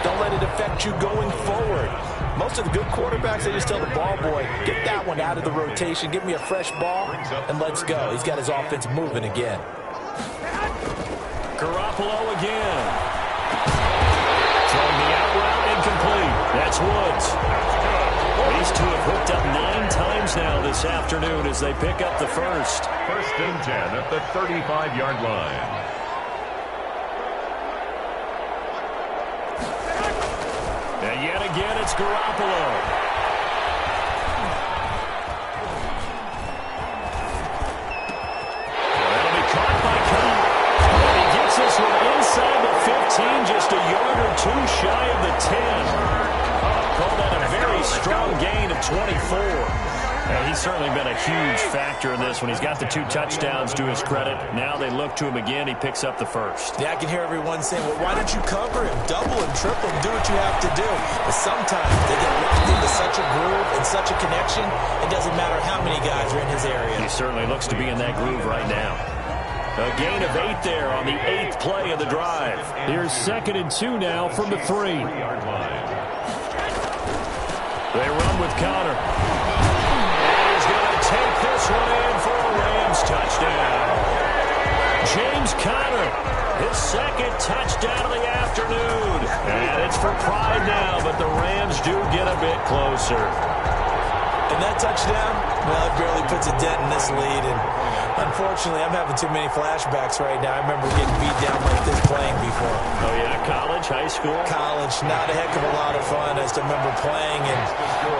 don't let it affect you going forward. Most of the good quarterbacks, they just tell the ball boy, get that one out of the rotation, give me a fresh ball, and let's go. He's got his offense moving again.
Garoppolo again. Throwing the out route, incomplete. That's Woods. These two have hooked up 9 times now this afternoon as they pick up the first.
1st and 10 at the 35-yard line.
And yet again, it's Garoppolo. That'll be caught by Cobb. And he gets this one inside the 15, just a yard or 2 shy of the 10. Call that a very strong gain of 24.
Yeah, he's certainly been a huge factor in this when he's got the 2 touchdowns to his credit. Now they look to him again. He picks up the first.
Yeah, I can hear everyone saying, well, why don't you cover him? Double him, triple him, do what you have to do. But sometimes they get locked into such a groove and such a connection, it doesn't matter how many guys are in his area.
He certainly looks to be in that groove right now. A gain of 8 there on the 8th play of the drive. Here's 2nd and 2 now from the 3. They run with Connor. And he's going to take this one in for a Rams touchdown. James Conner, his 2nd touchdown of the afternoon. And it's for pride now, but the Rams do get a bit closer.
And that touchdown, well, it barely puts a dent in this lead. And unfortunately, I'm having too many flashbacks right now. I remember getting beat down like this playing before.
Oh, yeah? College, high school?
College, not a heck of a lot of fun. I just remember playing and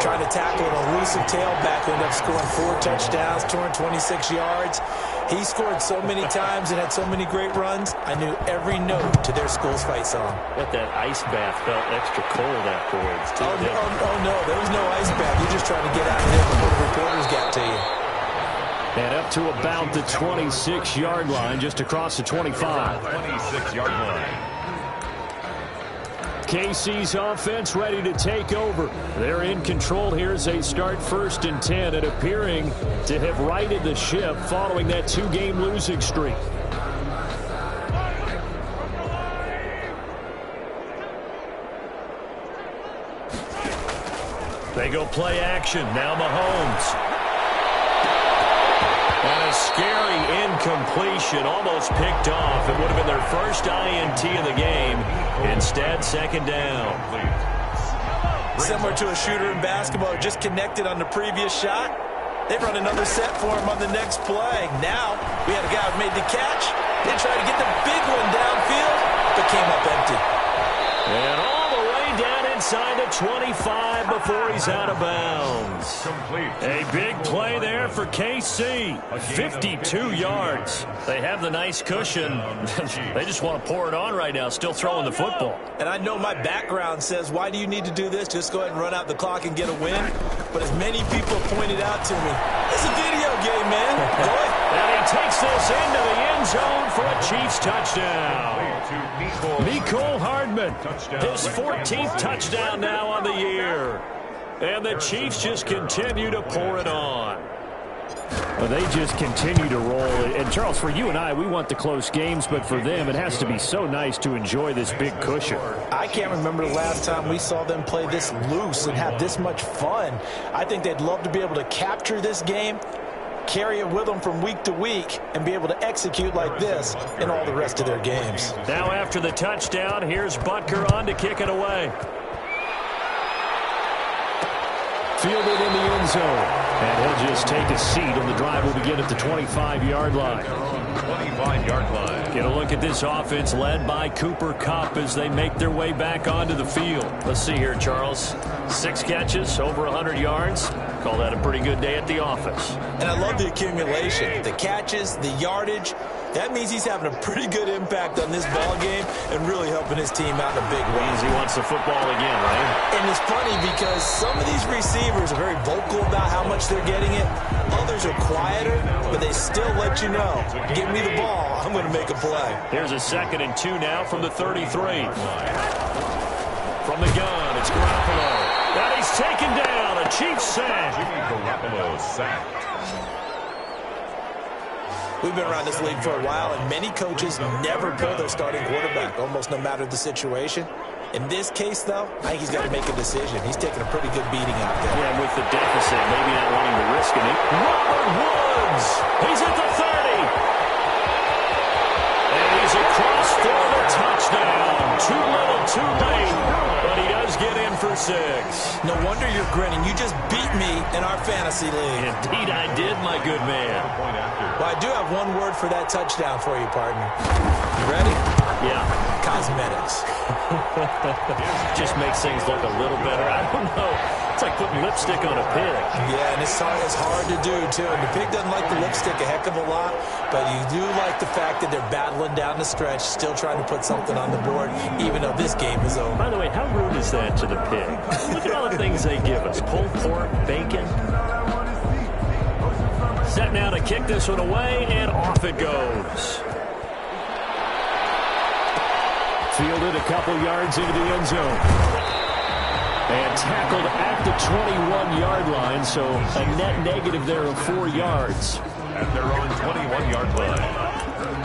trying to tackle an elusive tailback who ended up scoring 4 touchdowns, 226 yards. He scored so many times and had so many great runs, I knew every note to their school's fight song.
But that ice bath felt extra cold afterwards, too.
Oh, no, there was no ice bath. You're just trying to get out of there before the reporters got to you.
And up to about the 26-yard line, just across the 25.
26-yard line.
KC's offense ready to take over. They're in control here as they start 1st and 10 and appearing to have righted the ship following that 2-game losing streak. They go play action. Now Mahomes. And a scary incompletion, almost picked off. It would have been their first INT of the game. Instead, 2nd down.
Similar to a shooter in basketball, just connected on the previous shot. They run another set for him on the next play. Now, we had a guy who made the catch. They tried to get the big one downfield, but came up empty.
And all the way down inside the 25 before he's out of bounds.
Complete.
A big play there for KC. 52 yards. They have the nice cushion. They just want to pour it on right now, still throwing the football.
And I know my background says, why do you need to do this? Just go ahead and run out the clock and get a win. But as many people pointed out to me, it's a video game, man. Go ahead.
And he takes this into the end zone for a Chiefs touchdown. Mecole Hardman, his 14th touchdown now on the year. And the Chiefs just continue to pour it on. Well, they just continue to roll. And, Charles, for you and I, we want the close games, but for them, it has to be so nice to enjoy this big cushion.
I can't remember the last time we saw them play this loose and have this much fun. I think they'd love to be able to capture this game, carry it with them from week to week, and be able to execute like this in all the rest of their games.
Now after the touchdown, here's Butker on to kick it away. Fielded in the end zone. And he'll just take a seat, and the drive will begin at the 25-yard line.
25-yard line.
Get a look at this offense led by Cooper Kupp as they make their way back onto the field. Let's see here, Charles. 6 catches, over 100 yards. Call that a pretty good day at the office.
And I love the accumulation, the catches, the yardage. That means he's having a pretty good impact on this ball game and really helping his team out in a big way.
Means he wants the football again, right?
And it's funny because some of these receivers are very vocal about how much they're getting it. Others are quieter, but they still let you know, give me the ball, I'm going to make a play.
Here's a 2nd and 2 now from the 33. From the gun, it's Garoppolo. And he's taken down. A Chiefs sack.
Jimmy Garoppolo sacked.
We've been around this league for a while, and many coaches never pull their starting quarterback, almost no matter the situation. In this case, though, I think he's got to make a decision. He's taking a pretty good beating out there.
Yeah, with the deficit, maybe not wanting to risk it. Robert Woods! He's at the 30! And he's across for the touchdown. Too little, too late. But he does get in for 6.
No wonder you're grinning. You just beat me in our fantasy league.
Indeed I did, my good man.
Well, I do have one word for that touchdown for you, partner. You ready?
Yeah.
Cosmetics.
Just makes things look a little better. I don't know. It's like putting lipstick on a pig.
Yeah, and it's hard to do, too. And the pig doesn't like the lipstick a heck of a lot, but you do like the fact that they're battling down the stretch, still trying to put something on the board, even though this game is over.
By the way, how rude is that to the pig? Look at all the things they give us. Pulled pork, bacon.
Set now to kick this one away, and off it goes. Fielded a couple yards into the end zone. And tackled at the 21-yard line, so a net negative there of 4 yards.
At their own 21-yard line.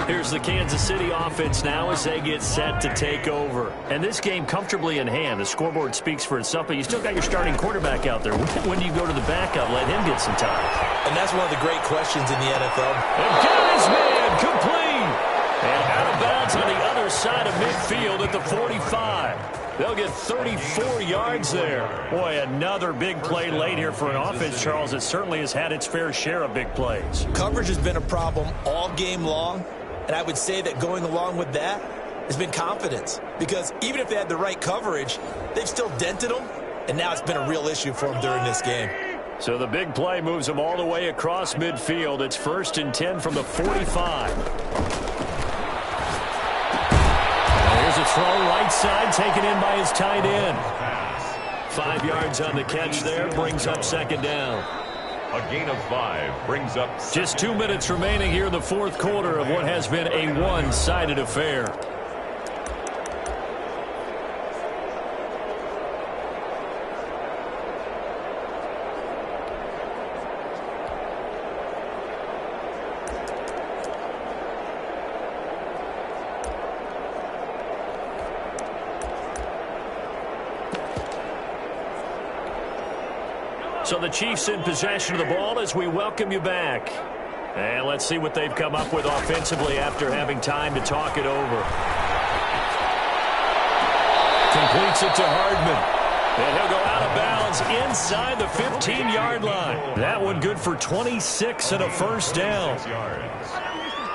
Here's the Kansas City offense now as they get set to take over. And this game comfortably in hand. The scoreboard speaks for itself, but you still got your starting quarterback out there. When do you go to the backup, let him get some time?
And that's one of the great questions in the NFL.
And got his man complete. And out of bounds on the other side of midfield at the 45. They'll get 34 yards there. Boy, another big play late here for an offense, Charles, that certainly has had its fair share of big plays.
Coverage has been a problem all game long, and I would say that going along with that has been confidence. Because even if they had the right coverage, they've still dented them, and now it's been a real issue for them during this game.
So the big play moves them all the way across midfield. It's 1st and 10 from the 45. Here's a throw right side, taken in by his tight end. 5 yards on the catch there, brings up 2nd down.
A gain of 5 brings up...
Just 2 minutes remaining here in the 4th quarter of what has been a one-sided affair. So the Chiefs in possession of the ball as we welcome you back. And let's see what they've come up with offensively after having time to talk it over. Completes it to Hardman. And he'll go out of bounds inside the 15-yard line. That one good for 26 and a first down.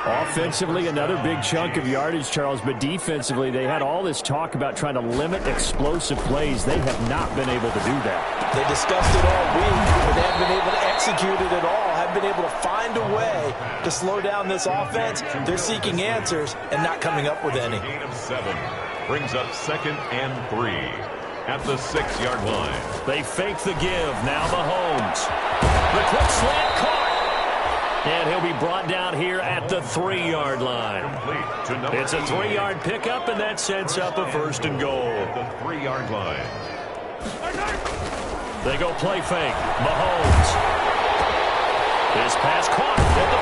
Offensively, another big chunk of yardage, Charles, but defensively, they had all this talk about trying to limit explosive plays. They have not been able to do that.
They discussed it all week, but they haven't been able to execute it at all, haven't been able to find a way to slow down this offense. They're seeking answers and not coming up with any.
Gain of 7 brings up 2nd and 3 at the 6-yard line.
They fake the give. Now Mahomes. The quick slant caught. And he'll be brought down here at the 3-yard line. It's a 3-yard pickup, and that sets up a 1st and goal.
At the 3-yard line.
They go play fake. Mahomes. His pass caught at the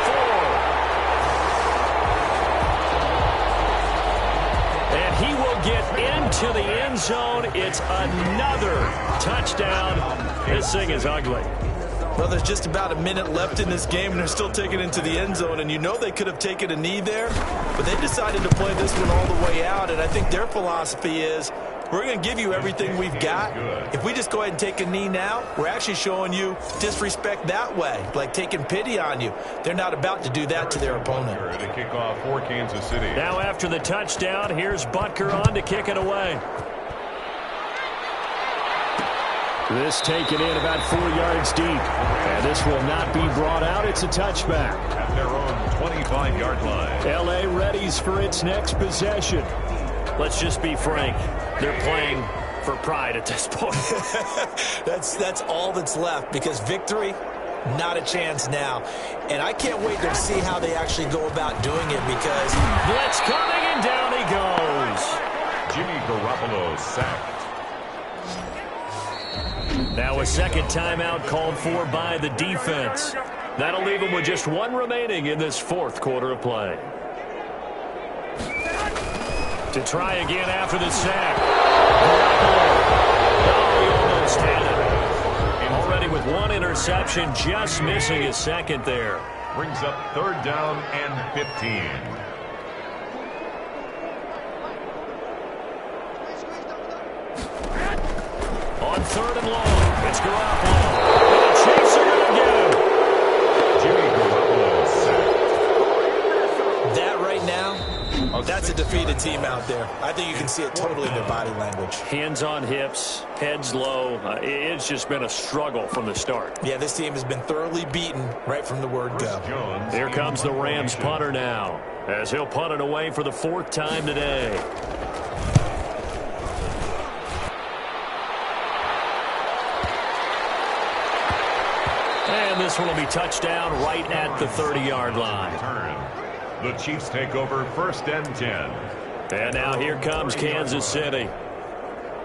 4. And he will get into the end zone. It's another touchdown. This thing is ugly.
Well, there's just about a minute left in this game, and they're still taking it into the end zone. And you know they could have taken a knee there, but they decided to play this one all the way out. And I think their philosophy is, we're going to give you everything we've got. If we just go ahead and take a knee now, we're actually showing you disrespect that way, like taking pity on you. They're not about to do that to their opponent.
To kick off for Kansas City.
Now after the touchdown, here's Butker on to kick it away. This taken in about 4 yards deep. And this will not be brought out. It's a touchback.
At their own 25-yard line.
L.A. readies for its next possession. Let's just be frank. They're playing for pride at this point.
That's all that's left, because victory, not a chance now. And I can't wait to see how they actually go about doing it, because...
Blitz coming, and down he goes.
Jimmy Garoppolo sacked.
Now a second timeout called for by the defense. That'll leave them with just 1 remaining in this 4th quarter of play. To try again after the sack. Oh, he almost had it. Already with 1 interception, just missing his 2nd there.
Brings up 3rd down and 15.
On 3rd and long, it's Garoppolo. And the Chiefs are going to get him.
Jimmy Garoppolo sacked.
That right now, that's a defeated team out there. I think you can see it totally in their body language.
Hands on hips, heads low. It's just been a struggle from the start.
Yeah, this team has been thoroughly beaten right from the word go.
Here comes the Rams punter now, as he'll punt it away for the 4th time today. And this one will be touchdown right at the 30-yard line.
The Chiefs take over 1st and 10.
And now here comes Kansas City.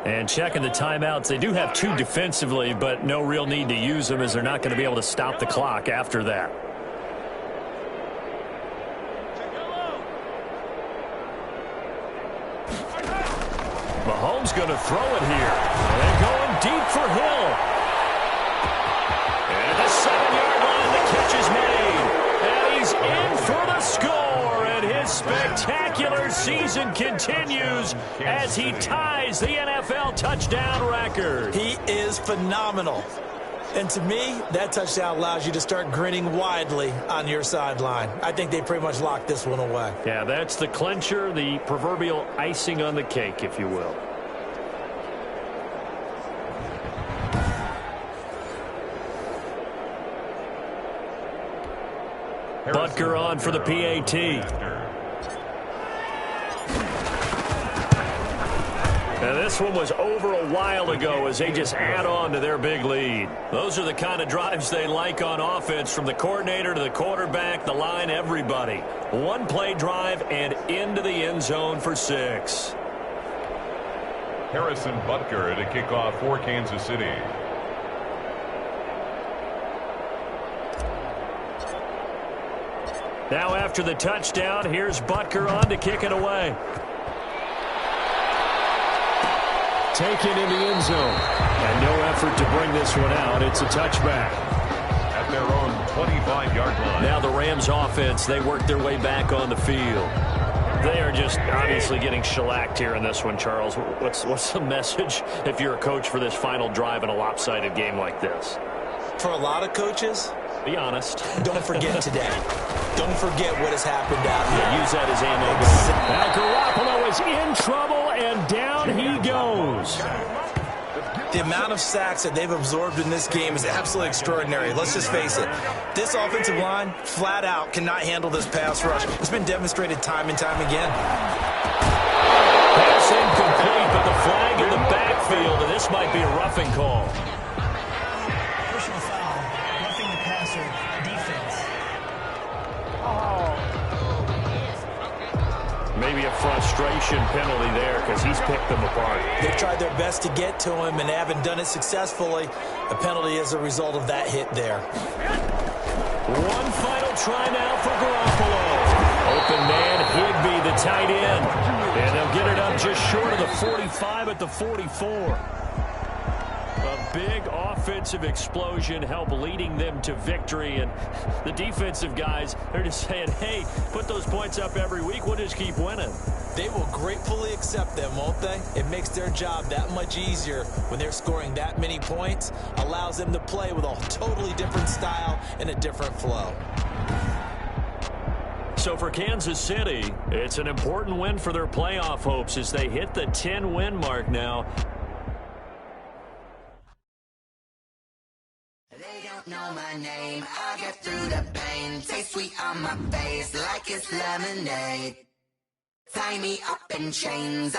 And checking the timeouts, they do have 2 defensively, but no real need to use them as they're not going to be able to stop the clock after that. Mahomes going to throw it here. And going deep for Hill. And at the 7-yard line, the catch is made. And he's in for the score. And his spectacular season continues as he ties the NFL touchdown record.
He is phenomenal. And to me, that touchdown allows you to start grinning widely on your sideline. I think they pretty much locked this one away.
Yeah, that's the clincher, the proverbial icing on the cake, if you will. Butker on for the PAT. And this one was over a while ago as they just add on to their big lead. Those are the kind of drives they like on offense, from the coordinator to the quarterback, the line, everybody. One-play drive and into the end zone for 6.
Harrison Butker to kick off for Kansas City.
Now after the touchdown, here's Butker on to kick it away. Taken in the end zone. And no effort to bring this one out. It's a touchback.
At their own 25-yard line.
Now the Rams offense, they work their way back on the field. They are just obviously getting shellacked here in this one, Charles. What's the message if you're a coach for this final drive in a lopsided game like this?
For a lot of coaches,
be honest.
Don't forget today. Don't forget what has happened out here.
Yeah, use that as ammo. Now Garoppolo is in trouble, and down he goes.
The amount of sacks that they've absorbed in this game is absolutely extraordinary. Let's just face it. This offensive line, flat out, cannot handle this pass rush. It's been demonstrated time and time again.
Pass incomplete, but the flag in the backfield, and this might be a roughing call.
Personal foul, roughing the passer, defense.
Maybe a frustration penalty there because he's picked them apart.
They've tried their best to get to him and they haven't done it successfully. A penalty is a result of that hit there.
One final try now for Garoppolo. Open man, Higbee, the tight end. And they'll get it up just short of the 45 at the 44. A big offensive explosion helped leading them to victory. And the defensive guys, they're just saying, hey, put those points up every week. We'll just keep winning.
They will gratefully accept them, won't they? It makes their job that much easier when they're scoring that many points. Allows them to play with a totally different style and a different flow.
So for Kansas City, it's an important win for their playoff hopes as they hit the 10-win mark now.
They don't know my name. I get through the pain. Taste sweet on my face like it's lemonade. Tie me up in chains.